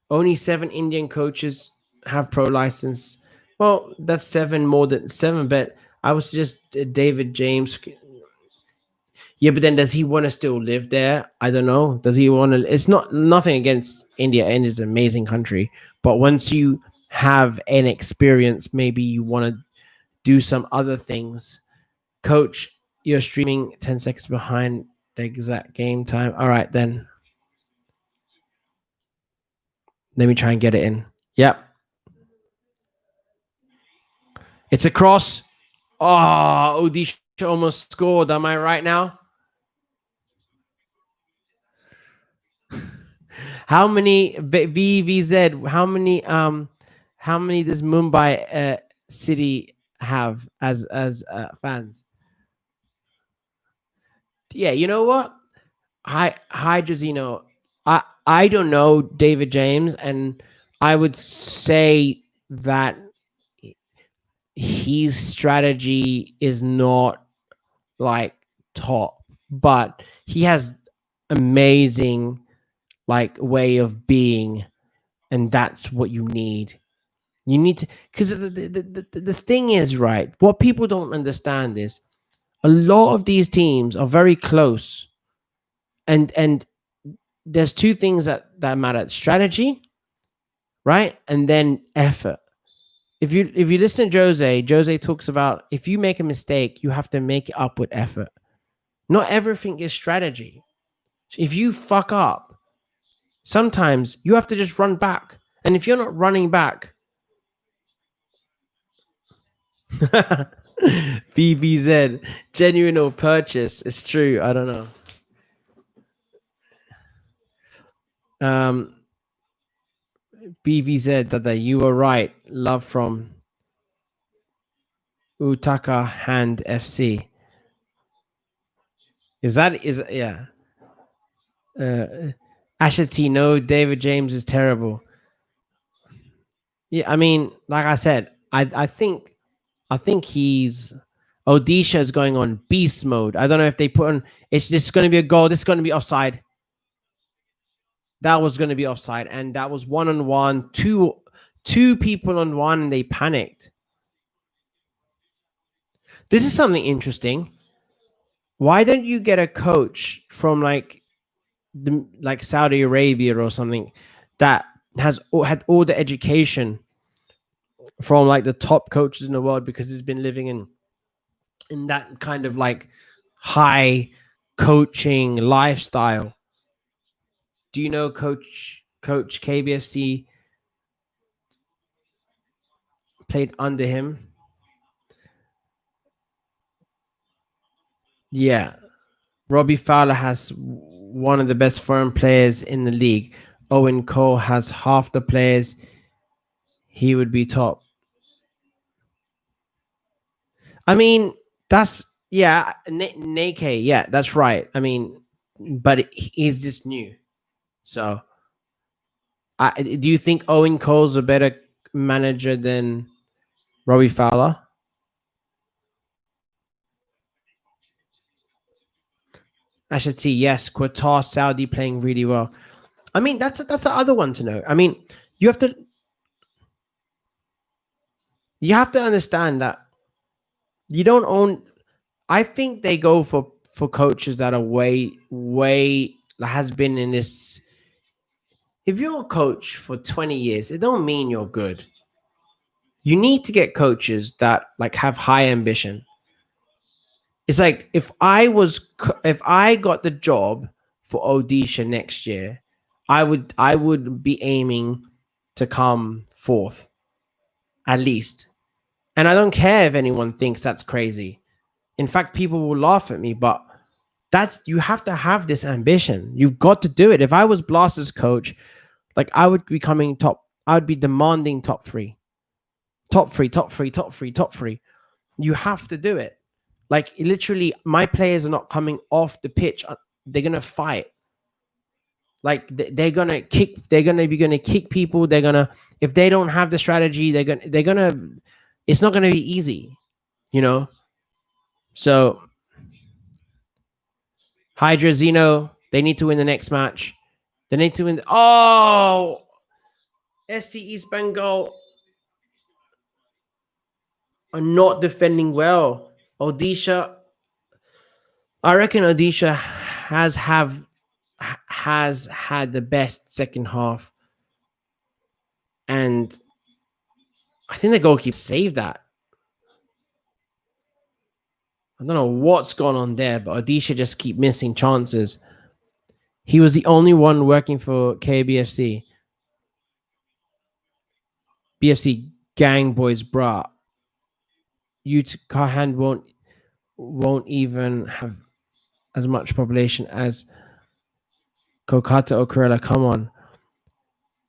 only 7 Indian coaches have pro license. Well, that's 7 more than 7, but I was just David James. Yeah, but then does he want to still live there? I don't know. Does he want to? It's not nothing against India. India is an amazing country, but once you have an experience, maybe you want to do some other things. Coach, you're streaming 10 seconds behind. The exact game time. All right, then. Let me try and get it in. Yep. It's a cross. Oh, Odisha almost scored. Am I right now? How many VVZ? How many does Mumbai City have as fans? Yeah, you know what? Hi, Josino. I don't know David James, and I would say that his strategy is not like top, but he has amazing like way of being, and that's what you need. You need to, because the thing is, right, what people don't understand is a lot of these teams are very close, and there's two things that matter: strategy, right, and then effort. If you listen to Jose talks about if you make a mistake, you have to make it up with effort. Not everything is strategy. If you fuck up, sometimes you have to just run back. And if you're not running back, BBZ, genuine or purchase, it's true. I don't know. Um, BVZ, that you were right. Love from Utaka Hand FC. Is yeah. Ashati, no, David James is terrible. Yeah, I mean, like I said, I think he's Odisha is going on beast mode. I don't know if they put on. It's this going to be a goal. This is going to be offside. That was going to be offside, and that was 1-on-1. Two people on one, and they panicked. This is something interesting. Why don't you get a coach from like Saudi Arabia or something that has had all the education from like the top coaches in the world, because he's been living in that kind of like high coaching lifestyle. Do you know Coach KBFC played under him? Yeah. Robbie Fowler has one of the best foreign players in the league. Owen Cole has half the players. He would be top. I mean, that's yeah, Nake, yeah, that's right. I mean, but he's just new. So, do you think Owen Cole's a better manager than Robbie Fowler? I should see. Yes, Qatar, Saudi playing really well. I mean, that's the other one to know. I mean, you have to you have to understand that you don't own. I think they go for coaches that are way has been in this. If you're a coach for 20 years, it don't mean you're good. You need to get coaches that like have high ambition. It's like if I got the job for Odisha next year, I would be aiming to come fourth at least. And I don't care if anyone thinks that's crazy. In fact, people will laugh at me, but that's you have to have this ambition. You've got to do it. If I was Blaster's coach, like I would be coming top. I would be demanding top three, top three, top three, top three, top three. You have to do it. Like literally, my players are not coming off the pitch. They're gonna fight. Like they're gonna kick. They're gonna kick people. They're gonna if they don't have the strategy, they're gonna. It's not gonna be easy, you know. So Hydra Zeno, they need to win the next match. They need to win. Oh, SC East Bengal are not defending well. Odisha, I reckon Odisha has had the best second half, and I think the goalkeeper saved that. I don't know what's gone on there, but Odisha just keep missing chances. He was the only one working for KBFC. BFC gang boys, bruh. Kahan won't even have as much population as Kokata or Kerala. Come on.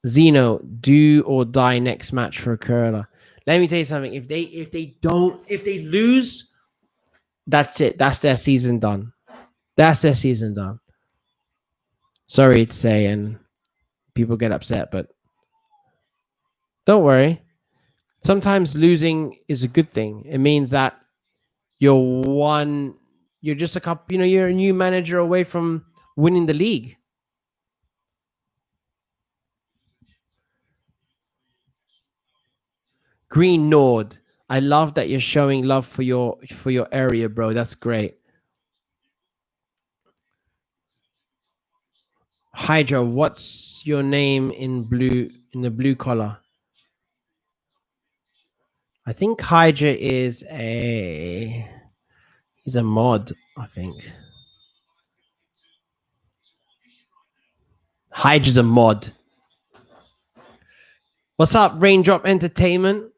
Zeno, do or die next match for Kerala. Let me tell you something. If they lose, that's it. That's their season done. That's their season done. Sorry to say, and people get upset, but don't worry. Sometimes losing is a good thing. It means that you're one, you're just a couple, you're a new manager away from winning the league. Green Nord. I love that you're showing love for your area, bro. That's great. Hydra, what's your name in the blue collar? I think Hydra he's a mod, I think. Hydra's a mod. What's up, Raindrop Entertainment?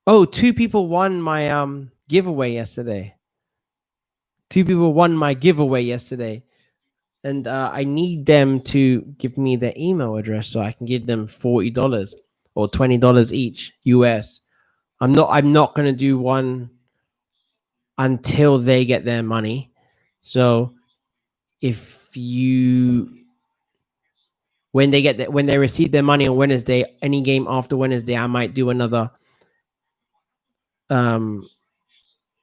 Oh, two people won my giveaway yesterday. Two people won my giveaway yesterday. And I need them to give me their email address so I can give them $40 or $20 each US. I'm not gonna do one until they get their money. So if you when they receive their money on Wednesday, any game after Wednesday, um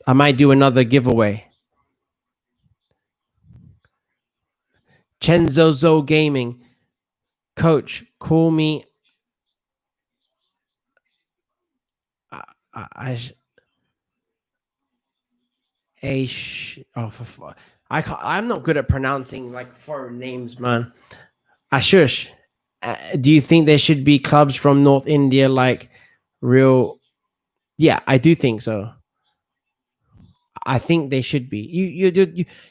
I might do another giveaway. Chenzozo Gaming. Coach, call me. I, I, oh, I'm not good at pronouncing like foreign names, man. Ashush, do you think there should be clubs from North India like real? Yeah, I do think so. I think they should be.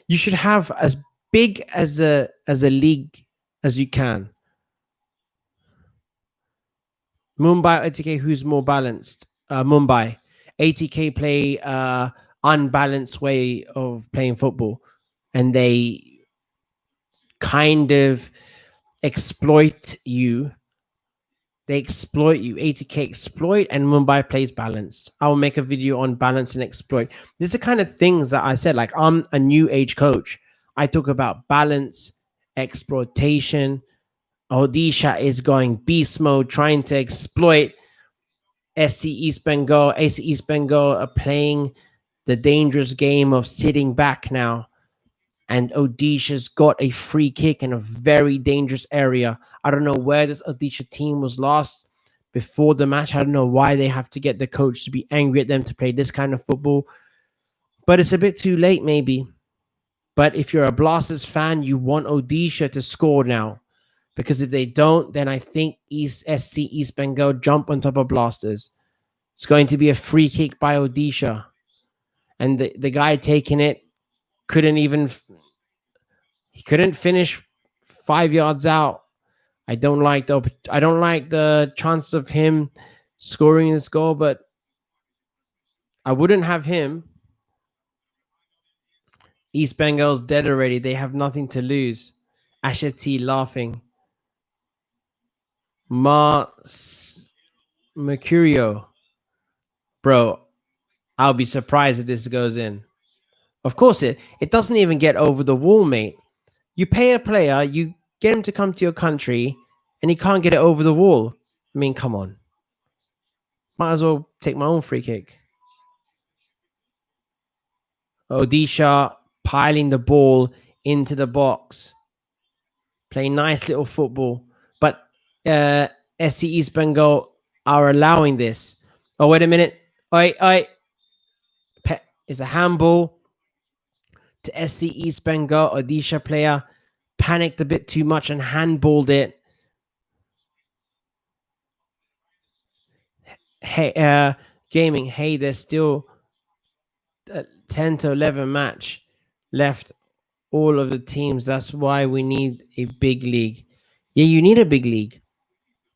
You should have as big as a league as you can. Mumbai ATK, who's more balanced? Mumbai ATK play unbalanced way of playing football, and they kind of exploit you. They exploit you. ATK exploit, and Mumbai plays balanced. I'll make a video on balance and exploit. These are kind of things that I said. Like, I'm a new age coach. I talk about balance, exploitation. Odisha is going beast mode, trying to exploit SC East Bengal. AC East Bengal are playing the dangerous game of sitting back now. And Odisha's got a free kick in a very dangerous area. I don't know where this Odisha team was lost before the match. I don't know why they have to get the coach to be angry at them to play this kind of football. But it's a bit too late, maybe. But if you're a Blasters fan, you want Odisha to score now. Because if they don't, then I think SC East Bengal jump on top of Blasters. It's going to be a free kick by Odisha. And the guy taking it couldn't even he couldn't finish 5 yards out. I don't like the chance of him scoring this goal, but I wouldn't have him. East Bengal's dead already. They have nothing to lose. Ashati laughing. Mercurio. Bro, I'll be surprised if this goes in. Of course, it doesn't even get over the wall, mate. You pay a player, you get him to come to your country, and he can't get it over the wall. I mean, come on. Might as well take my own free kick. Odisha piling the ball into the box. Playing nice little football. But SC East Bengal are allowing this. Oh, wait a minute. It's a handball to SC East Bengal. Odisha player panicked a bit too much and handballed it. Hey, gaming. Hey, there's still 10 to 11 match left, all of the teams. That's why we need a big league. Yeah, you need a big league,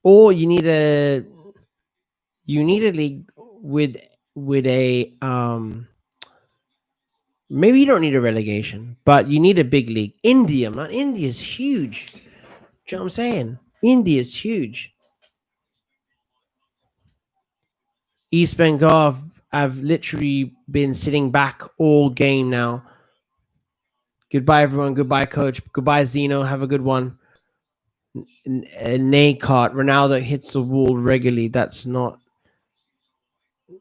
or you need a league with a maybe you don't need a relegation, but you need a big league. India, man, India's huge. Do you know what I'm saying? India's huge. East Bengal have literally been sitting back all game now. Goodbye, everyone. Goodbye, coach. Goodbye, Zeno. Have a good one. Naycart, Ronaldo hits the wall regularly. That's not.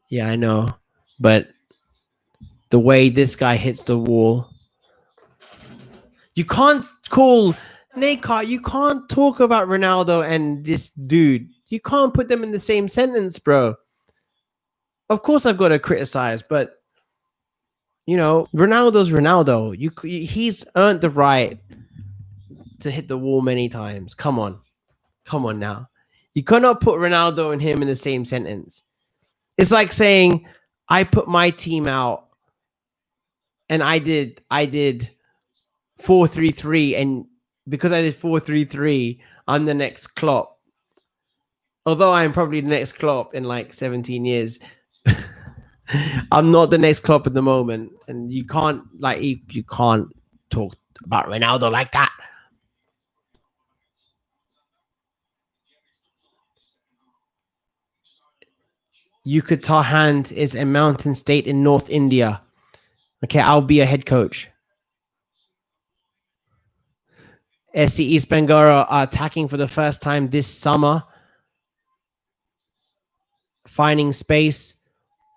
Yeah, I know. But the way this guy hits the wall, you can't call Naycart. You can't talk about Ronaldo and this dude. You can't put them in the same sentence, bro. Of course, I've got to criticize, but Ronaldo's Ronaldo. He's earned the right to hit the wall many times. Come on now. You cannot put Ronaldo and him in the same sentence. It's like saying I put my team out and I did 4-3-3, and because I did 4-3-3, I'm the next Klopp. Although I'm probably the next Klopp in like 17 years. I'm not the next Klopp at the moment, and you can't you can't talk about Ronaldo like that. Uttarakhand is a mountain state in North India. Okay, I'll be a head coach. SC East Bengal are attacking for the first time this summer, finding space,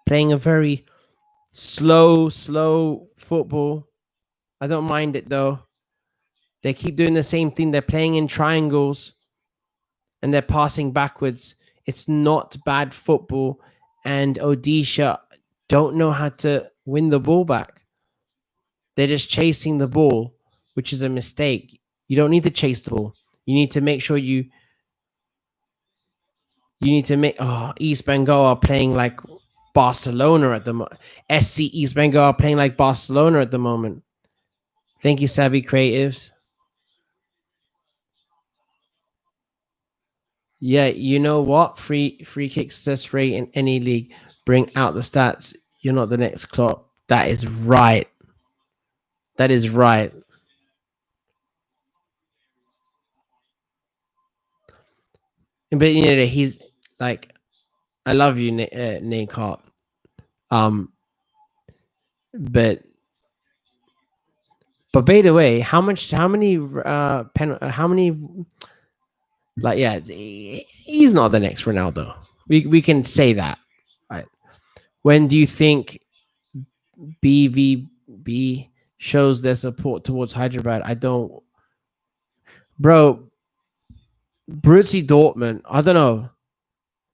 playing a very slow football. I don't mind it though. They keep doing the same thing. They're playing in triangles and they're passing backwards. It's not bad football. And Odisha don't know how to win the ball back. They're just chasing the ball, which is a mistake. You don't need to chase the ball. You need to make sure you need to make. East Bengal are playing like Barcelona at the moment. SC East Bengal are playing like Barcelona at the moment. Thank you, Savvy Creatives. Yeah, you know what? Free kick success rate in any league. Bring out the stats. You're not the next Klopp. That is right. That is right. But he's like, I love you, Nick Hart. Um, but by the way, how many how many like yeah, he's not the next Ronaldo. We can say that, right? When do you think BVB shows their support towards Hyderabad? I don't, bro. Borussia Dortmund, I don't know.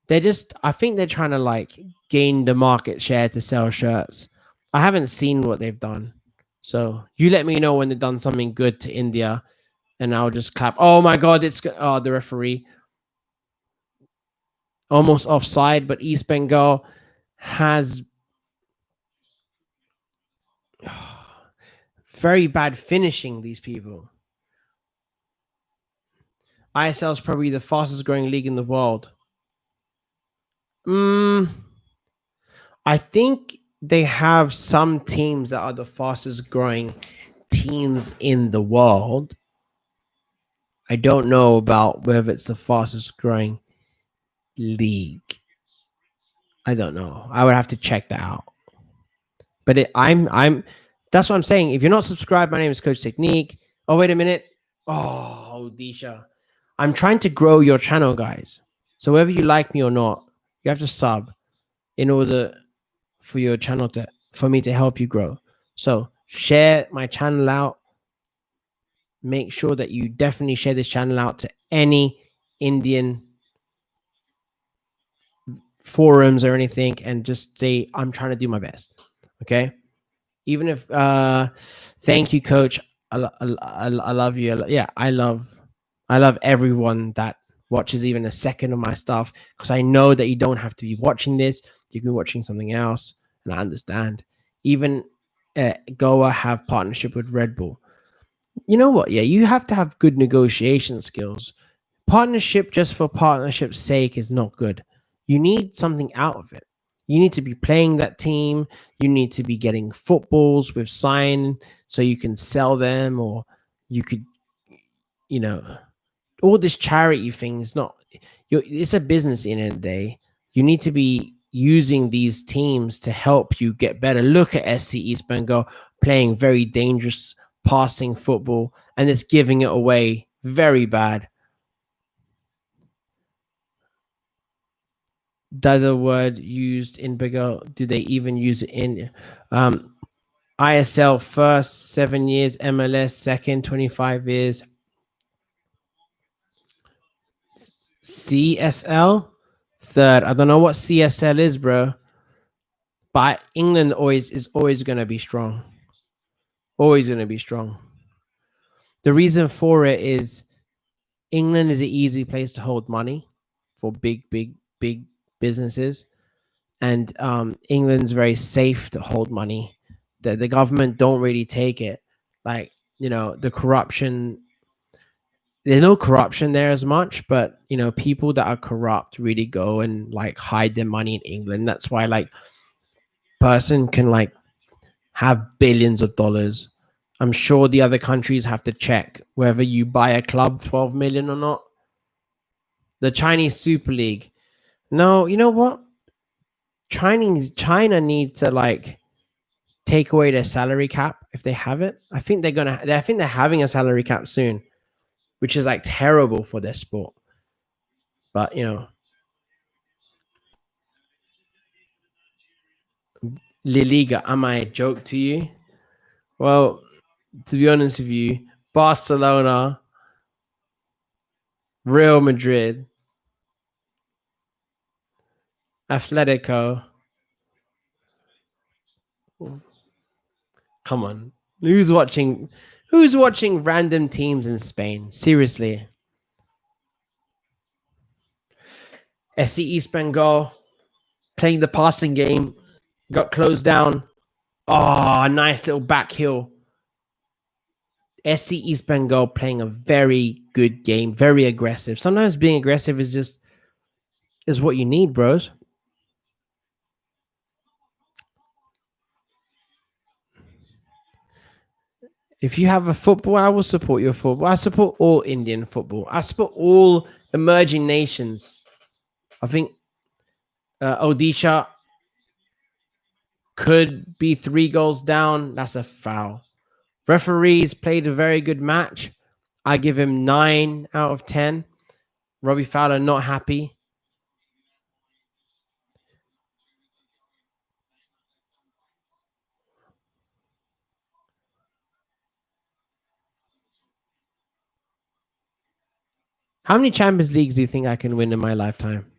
I think they're trying to like gain the market share to sell shirts. I haven't seen what they've done. So you let me know when they've done something good to India and I'll just clap. Oh my God, it's the referee. Almost offside, but East Bengal has very bad finishing, these people. ISL is probably the fastest growing league in the world. I think they have some teams that are the fastest growing teams in the world. I don't know about whether it's the fastest growing league. I don't know. I would have to check that out. But I'm that's what I'm saying. If you're not subscribed, my name is Coach Technique. Oh, wait a minute. Oh, Odisha. I'm trying to grow your channel, guys. So whether you like me or not, you have to sub in order for your channel for me to help you grow. So share my channel out. Make sure that you definitely share this channel out to any Indian forums or anything, and just say I'm trying to do my best. Okay. Even if thank you, coach. I love you. I love everyone that watches even a second of my stuff, because I know that you don't have to be watching this. You can be watching something else, and I understand. Even Goa have partnership with Red Bull. You know what? Yeah, you have to have good negotiation skills. Partnership just for partnership's sake is not good. You need something out of it. You need to be playing that team. You need to be getting footballs with sign so you can sell them, or you could, you know, all this charity thing is not. It's a business in the end of the day. You need to be using these teams to help you get better. Look at SC East Bengal playing very dangerous passing football and it's giving it away very bad. The other word used in Bengal, do they even use it in um, ISL first 7 years, MLS second 25 years, CSL third. I don't know what CSL is, bro. But England always going to be strong. Always going to be strong. The reason for it is England is an easy place to hold money for big businesses, and England's very safe to hold money. The government don't really take it, like the corruption. There's no corruption there as much, but people that are corrupt really go and like hide their money in England. That's why like person can like have billions of dollars. I'm sure the other countries have to check whether you buy a club 12 million or not. The Chinese Super League. No, you know what? China needs to like take away their salary cap if they have it. I think they're having a salary cap soon, which is like terrible for their sport. But La Liga, am I a joke to you? Well, to be honest with you, Barcelona, Real Madrid, Atletico. Come on. Who's watching random teams in Spain? Seriously. SC East Bengal playing the passing game, got closed down. Oh, nice little back heel. SC East Bengal playing a very good game, very aggressive. Sometimes being aggressive is what you need, bros. If you have a football, I will support your football. I support all Indian football. I support all emerging nations. I think Odisha could be 3 goals down. That's a foul. Referees played a very good match. I give him 9 out of 10. Robbie Fowler not happy. How many Champions Leagues do you think I can win in my lifetime?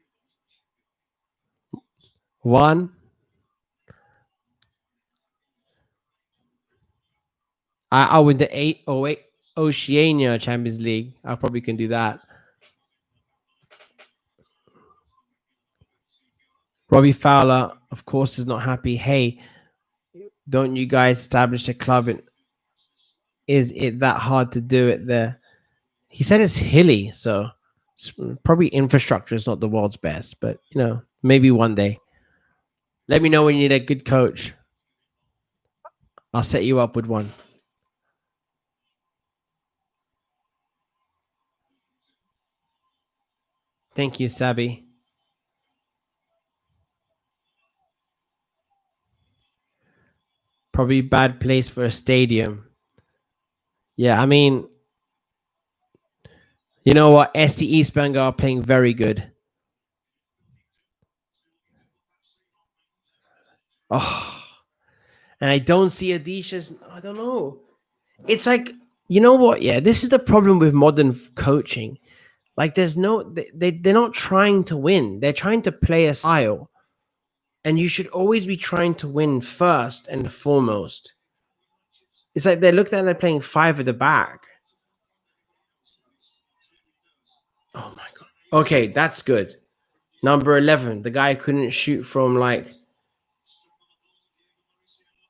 One. I'll win the 808 Oceania Champions League. I probably can do that. Robbie Fowler, of course, is not happy. Hey, don't you guys establish a club? And is it that hard to do it there? He said it's hilly, so probably infrastructure is not the world's best, but maybe one day. Let me know when you need a good coach. I'll set you up with one. Thank you, Sabi. Probably bad place for a stadium. Yeah, I mean, you know what? SC East Bengal are playing very good. Oh, and I don't see Odisha's. I don't know. It's like, you know what? Yeah, this is the problem with modern coaching. Like, there's no, they're not trying to win. They're trying to play a style. And you should always be trying to win first and foremost. It's like they looked at they're playing five at the back. Oh my God. Okay, that's good. Number 11, the guy couldn't shoot from like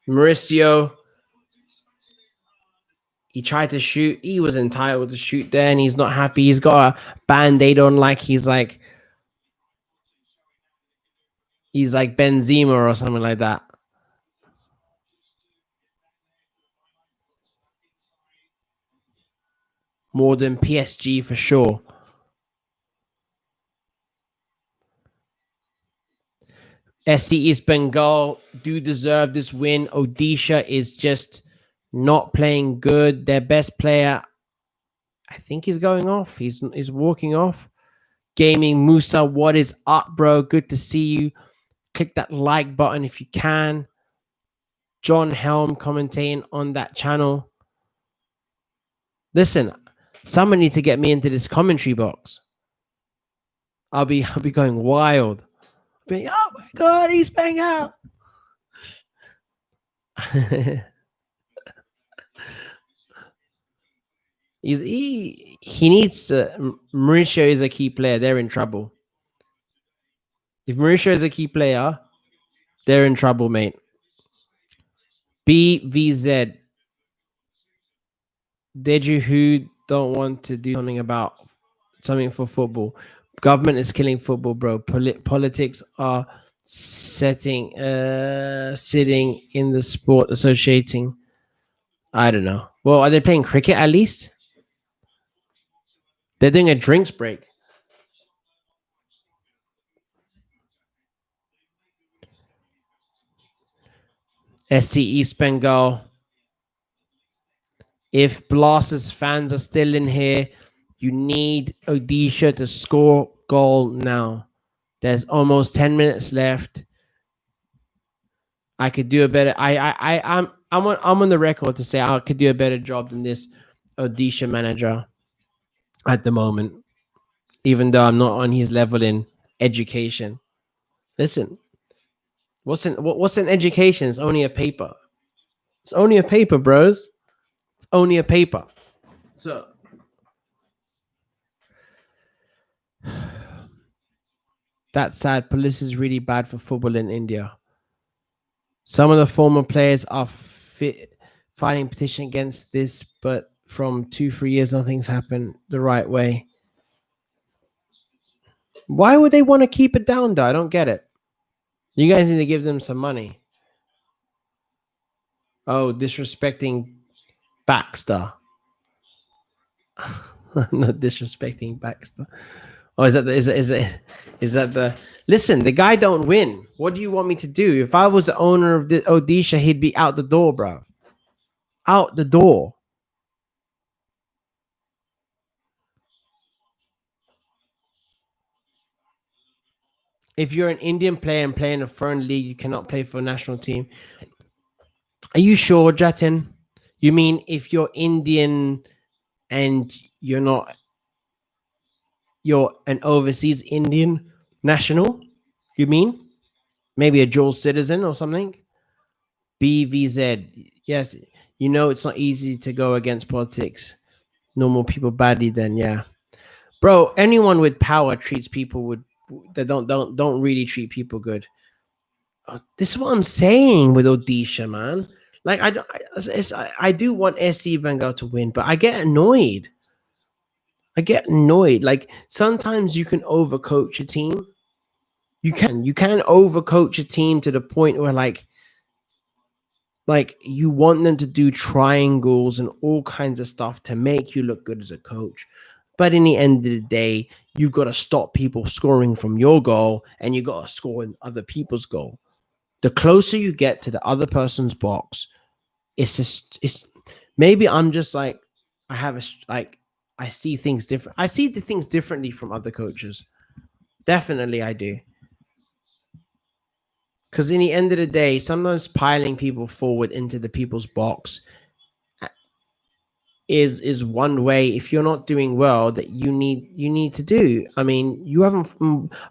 Mauricio, he tried to shoot. He was entitled to shoot there, and he's not happy. He's got a band-aid on, like he's like Benzema or something like that. More than PSG for sure. SC East Bengal do deserve this win. Odisha is just not playing good. Their best player, I think he's going off. He's walking off. Gaming Musa, what is up, bro? Good to see you. Click that like button if you can. John Helm commentating on that channel. Listen, someone need to get me into this commentary box. I'll be going wild. Oh my god, he's bang out. he needs to. Mauricio is a key player. They're in trouble. If Mauricio is a key player, they're in trouble, mate. BVZ. Did you who don't want to do something for football? Government is killing football, bro. Politics are sitting in the sport associating. I don't know. Well, are they playing cricket at least? They're doing a drinks break. SC East Bengal. If Blasters fans are still in here, you need Odisha to score goal now. There's almost 10 minutes left. I could do a better. I'm on the record to say I could do a better job than this Odisha manager at the moment, even though I'm not on his level in education. Listen, what's in education? It's only a paper. It's only a paper, bros. It's only a paper. So that's sad. Police is really bad for football in India. Some of the former players are filing petition against this, but from 2-3 years, nothing's happened the right way. Why would they want to keep it down, though? I don't get it. You guys need to give them some money. Oh, disrespecting Baxter. Not disrespecting Baxter. Oh, is that the listen, the guy don't win. What do you want me to do? If I was the owner of the Odisha, he'd be out the door, bro. Out the door. If you're an Indian player and playing a foreign league, you cannot play for a national team. Are you sure, Jatin? You mean if you're Indian and you're an overseas Indian national? You mean maybe a dual citizen or something? BVZ. Yes, you know it's not easy to go against politics. Normal people badly. Then yeah, bro. Anyone with power treats people that don't really treat people good. This is what I'm saying with Odisha, man. Like I do want SC Bengal to win, but I get annoyed. Like sometimes you can overcoach a team. You can overcoach a team to the point where like you want them to do triangles and all kinds of stuff to make you look good as a coach. But in the end of the day, you've got to stop people scoring from your goal and you got to score in other people's goal. The closer you get to the other person's box, it's maybe I'm just like I see things different. I see the things differently from other coaches. Definitely I do. Because in the end of the day, sometimes piling people forward into the people's box is one way, if you're not doing well, that you need to do. I mean,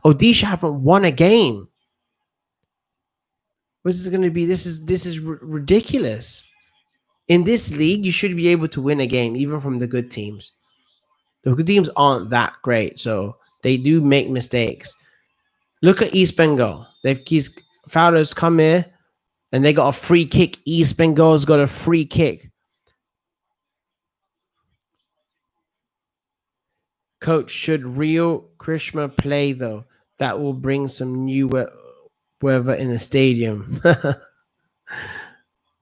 Odisha haven't won a game. What is it going to be? This is ridiculous. In this league, you should be able to win a game, even from the good teams. The good teams aren't that great, so they do make mistakes. Look at East Bengal. Fowler's come here. And they got a free kick. East Bengal's got a free kick. Coach, should Rio Krishna play though? That will bring some new weather in the stadium.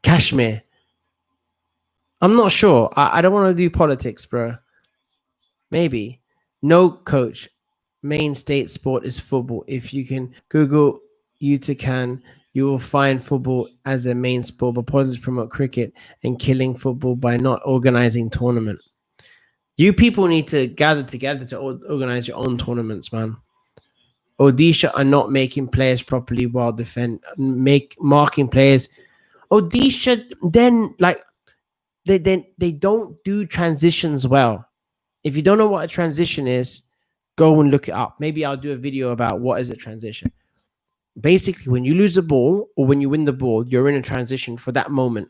Kashmir. I'm not sure. I don't want to do politics, bro. Maybe. No, coach. Main state sport is football. If you can Google Utica, you will find football as a main sport, but politics promote cricket and killing football by not organizing tournament. You people need to gather together to organize your own tournaments, man. Odisha are not making players properly while marking players. Odisha then like they don't do transitions well. If you don't know what a transition is, go and look it up. Maybe I'll do a video about what is a transition. Basically, when you lose the ball or when you win the ball, you're in a transition for that moment.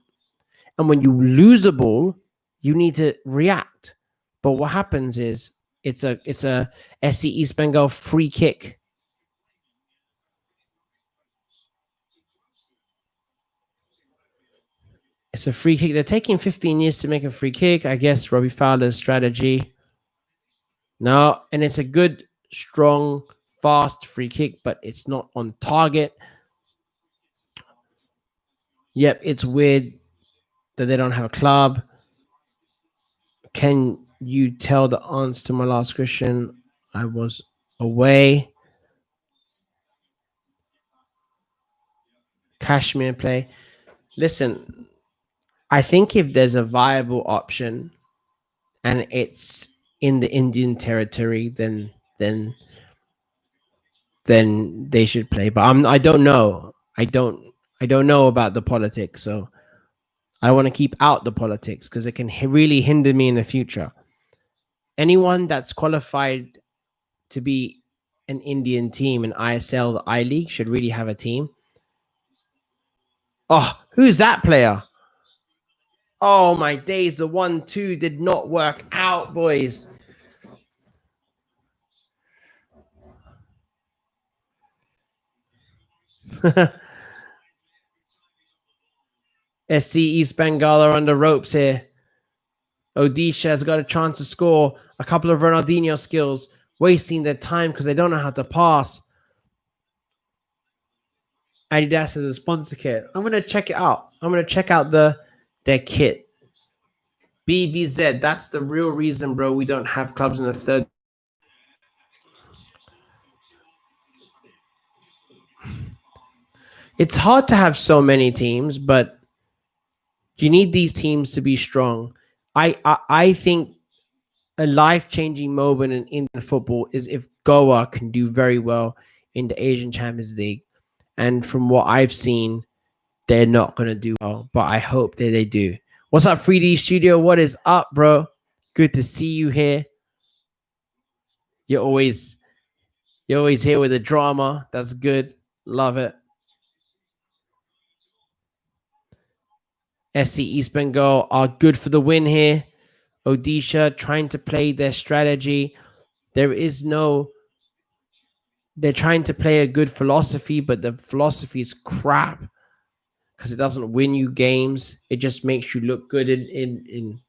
And when you lose the ball, you need to react. But what happens is it's a SC East Bengal free kick. It's a free kick. They're taking 15 years to make a free kick. I guess Robbie Fowler's strategy. No, and it's a good, strong, fast free kick, but it's not on target. Yep, it's weird that they don't have a club. Can you tell the answer to my last question? I was away. Kashmir play. Listen, I think if there's a viable option and it's in the Indian territory, then they should play. But I don't know. I don't know about the politics, so I want to keep out the politics because it can really hinder me in the future. Anyone that's qualified to be an Indian team in ISL, the I League, should really have a team. Oh, who's that player? Oh my days, the 1-2 did not work out, boys. SC East Bengal are on the ropes here. Odisha has got a chance to score. A couple of Ronaldinho skills, wasting their time because they don't know how to pass. Adidas is a sponsor kit. I'm gonna check it out. I'm gonna check out their kit. BVZ. That's the real reason, bro. We don't have clubs in the third. It's hard to have so many teams, but you need these teams to be strong. I think a life-changing moment in Indian football is if Goa can do very well in the Asian Champions League. And from what I've seen, they're not going to do well, but I hope that they do. What's up, 3D Studio? What is up, bro? Good to see you here. You're always here with the drama. That's good. Love it. SC East Bengal are good for the win here. Odisha trying to play their strategy. There is no. They're trying to play a good philosophy, but the philosophy is crap because it doesn't win you games. It just makes you look good in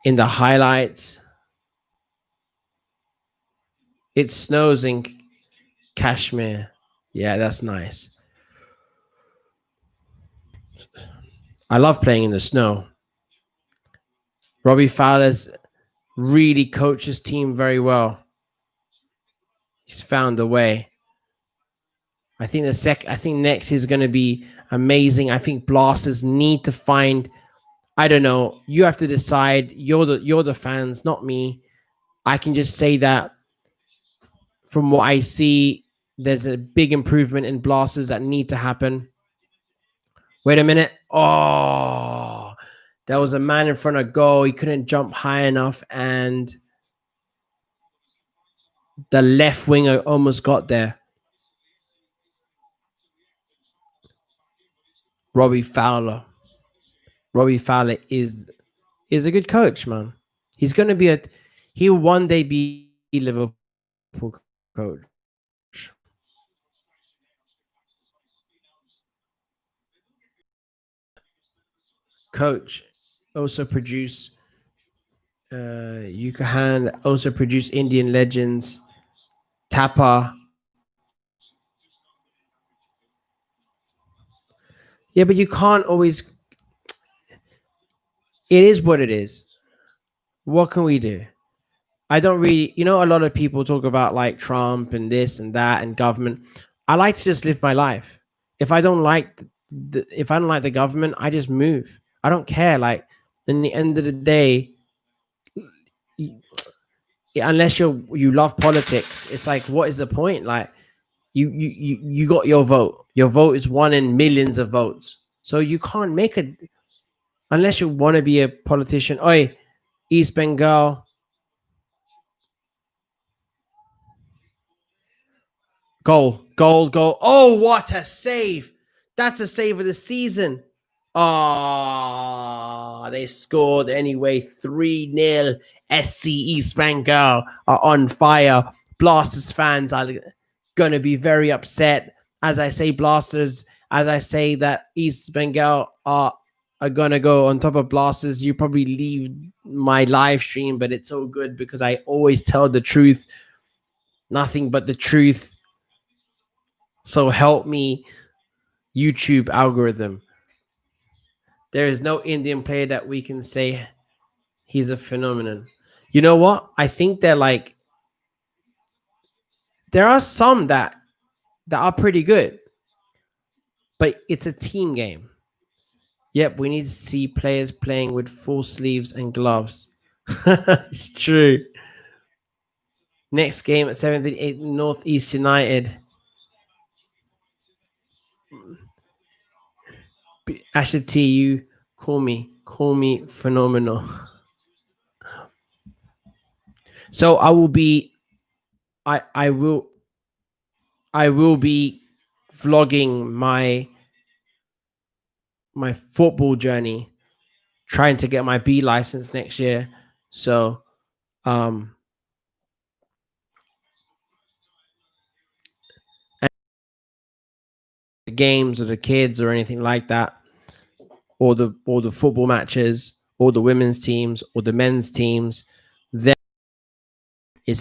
the highlights. It snows in Kashmir. Yeah, that's nice. I love playing in the snow. Robbie Fowler's really coached his team very well. He's found a way. I think I think next is going to be amazing. I think Blasters need to find. I don't know. You have to decide. You're the fans, not me. I can just say that from what I see, there's a big improvement in Blasters that need to happen. Wait a minute. Oh, there was a man in front of goal. He couldn't jump high enough, and the left winger almost got there. Robbie Fowler. Robbie Fowler is a good coach, man. He's going to be he'll one day be Liverpool coach. coach also produce Yukahan also produce Indian legends. Tapa. Yeah, but you can't always. It is what it is. What can we do? I don't really, a lot of people talk about like Trump and this and that and government. I like to just live my life. If I don't like if I don't like the government, I just move. I don't care. Like, in the end of the day, unless you love politics, it's like, what is the point? Like, you got your vote. Your vote is one in millions of votes. So you can't make a unless you want to be a politician. Oi, East Bengal, goal, goal, goal. Oh, what a save! That's a save of the season. Oh, they scored anyway. 3-0. SC East Bengal are on fire. Blasters fans are going to be very upset. As I say, Blasters, as I say that East Bengal are going to go on top of Blasters, you probably leave my live stream, but it's so good because I always tell the truth. Nothing but the truth. So help me, YouTube algorithm. There is no Indian player that we can say he's a phenomenon. You know what? I think they're like, there are some that are pretty good, but it's a team game. Yep, we need to see players playing with full sleeves and gloves. It's true. Next game at 7:38, Northeast United. Asher T, you call me phenomenal. So I will be I will be vlogging my football journey, trying to get my B license next year. So the games or the kids or anything like that, or the football matches, or the women's teams or the men's teams, then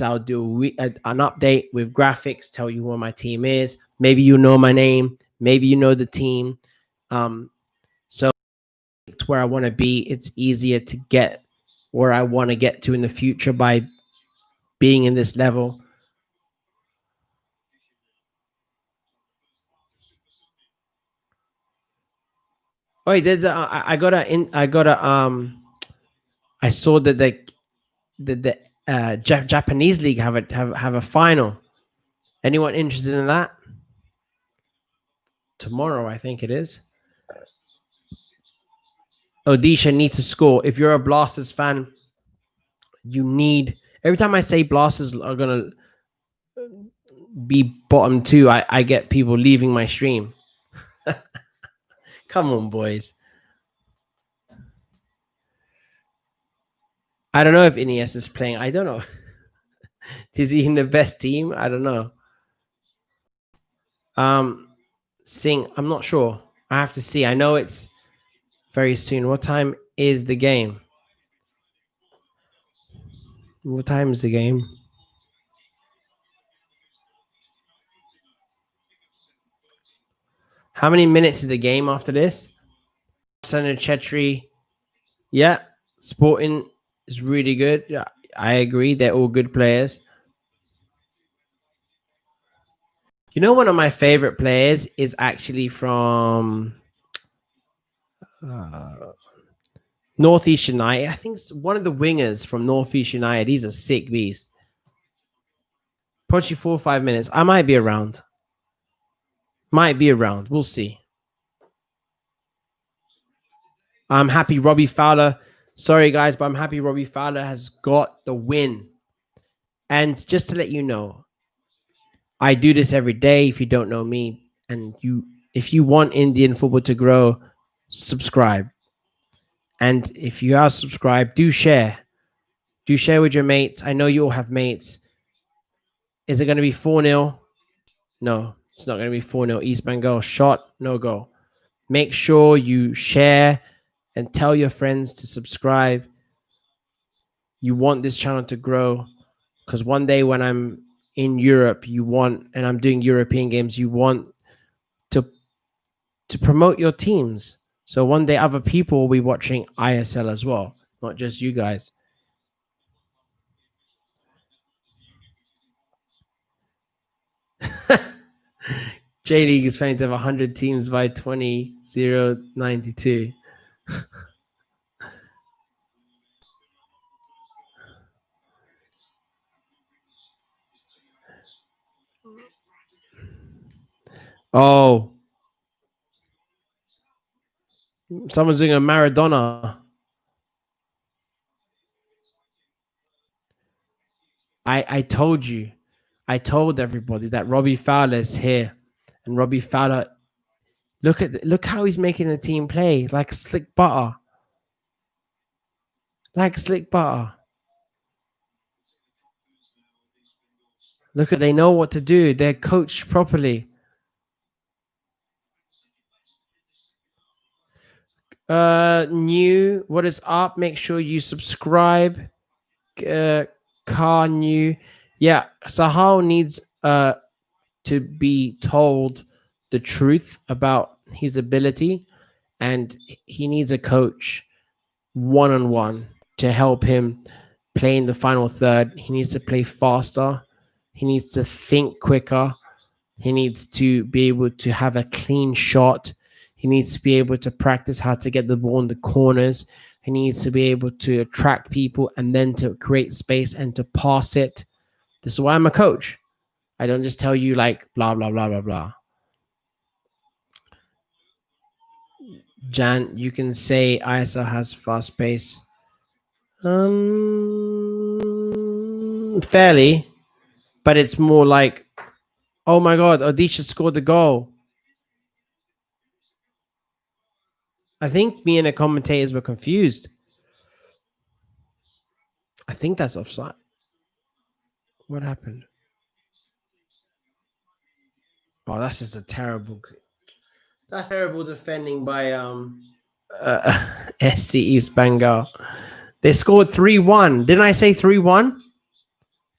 I'll do an update with graphics, tell you where my team is. Maybe you know my name, maybe you know the team. So it's where I want to be. It's easier to get where I want to get to in the future by being in this level. Oh, wait, there's I got I saw that the Japanese league have a final. Anyone interested in that? Tomorrow, I think it is. Odisha need to score. If you're a Blasters fan, you need. Every time I say Blasters are gonna be bottom two, I get people leaving my stream. Come on, boys. I don't know if Ines is playing. I don't know. Is he in the best team? I don't know. Sing. I'm not sure. I have to see. I know it's very soon. What time is the game? What time is the game? How many minutes is the game after this? Senator Chetri. Yeah. Sporting is really good. Yeah, I agree. They're all good players. You know, one of my favorite players is actually from Northeast United. I think it's one of the wingers from Northeast United. He's a sick beast. Approaching 4 or 5 minutes. I might be around. We'll see. I'm happy Robbie Fowler. Sorry, guys, but I'm happy Robbie Fowler has got the win. And just to let you know, I do this every day. If you don't know me, and if you want Indian football to grow, subscribe. And if you are subscribed, do share. Do share with your mates. I know you all have mates. Is it going to be 4-0? No, it's not going to be 4-0. East Bengal shot, no goal. Make sure you share and tell your friends to subscribe. You want this channel to grow because one day when I'm in Europe, and I'm doing European games, you want to promote your teams. So one day other people will be watching ISL as well, not just you guys. J League is planning to have 100 teams by 2092. Oh, someone's doing a Maradona. I told everybody that Robbie Fowler is here, and Robbie Fowler, look how he's making the team play like slick butter, like slick butter. Look at they know what to do. They're coached properly. New, what is up? Make sure you subscribe. Car new, yeah. Sahal needs to be told the truth about his ability, and he needs a coach one-on-one to help him play in the final third. He needs to play faster. He needs to think quicker. He needs to be able to have a clean shot. He needs to be able to practice how to get the ball in the corners. He needs to be able to attract people and then to create space and to pass it. This is why I'm a coach. I don't just tell you like blah, blah, blah, blah, blah. Jan, you can say ISL has fast pace. Fairly, but it's more like, oh my God, Odisha scored the goal. I think me and the commentators were confused. I think that's offside. What happened? Oh, that's just a terrible. That's terrible defending by SC East Bengal. They scored 3-1. Didn't I say 3-1?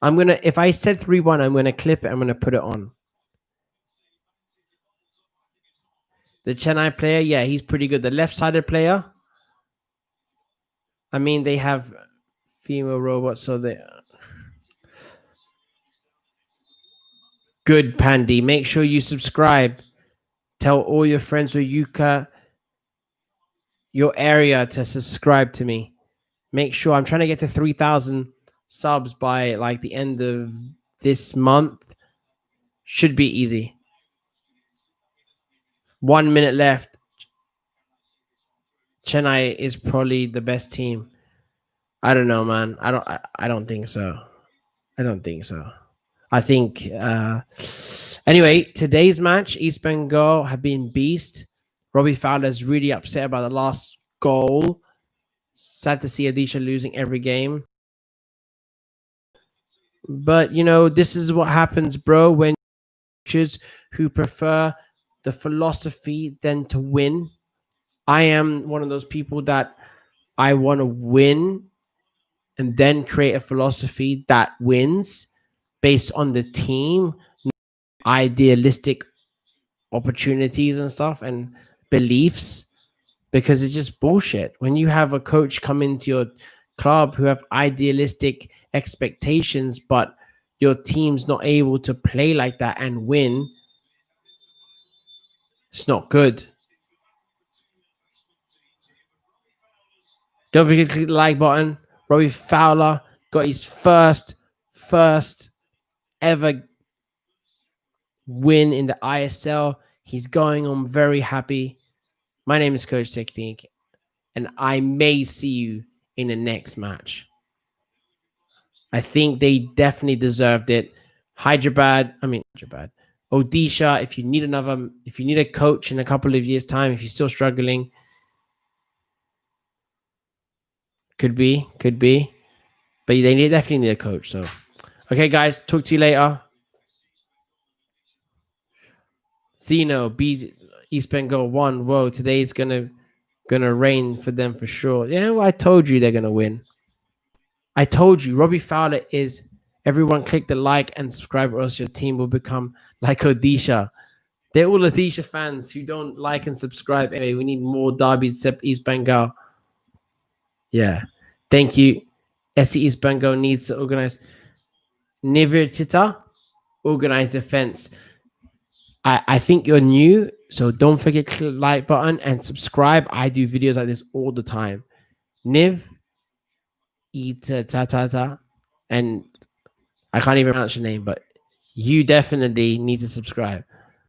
I'm gonna. If I said 3-1, I'm gonna clip it. I'm gonna put it on. The Chennai player, yeah, he's pretty good. The left-sided player. I mean, they have female robots, so they good. Pandy, make sure you subscribe. Tell all your friends with Yuka, your area, to subscribe to me. Make sure I'm trying to get to 3,000 subs by like the end of this month. Should be easy. 1 minute left. Chennai is probably the best team. I don't know, man. I don't think so. I don't think so. I think anyway, today's match, East Bengal have been beast. Robbie Fowler is really upset about the last goal. Sad to see Odisha losing every game. But you know, this is what happens, bro, when coaches who prefer the philosophy than to win. I am one of those people that I want to win and then create a philosophy that wins based on the team, idealistic opportunities and stuff and beliefs, because it's just bullshit. When you have a coach come into your club who have idealistic expectations, but your team's not able to play like that and win, it's not good. Don't forget to click the like button. Robbie Fowler got his first ever win in the ISL. He's going on very happy. My name is Coach Technique, and I may see you in the next match. I think they definitely deserved it. Hyderabad, Odisha, if you need a coach in a couple of years' time, if you're still struggling, could be. But they definitely need a coach. So, okay, guys, talk to you later. Zeno beat East Bengal 1. Whoa, today's gonna gonna reign for them for sure. Yeah, well, I told you they're gonna win. I told you, Robbie Fowler is. Everyone click the like and subscribe, or else your team will become like Odisha. They're all Odisha fans who don't like and subscribe. Anyway, we need more derbies except East Bengal. Yeah. Thank you. SC East Bengal needs to organize. Nivirtita, organize defense. I think you're new, so don't forget to click the like button and subscribe. I do videos like this all the time. Niv, Ita, ta, ta, ta, and I can't even pronounce your name, but you definitely need to subscribe.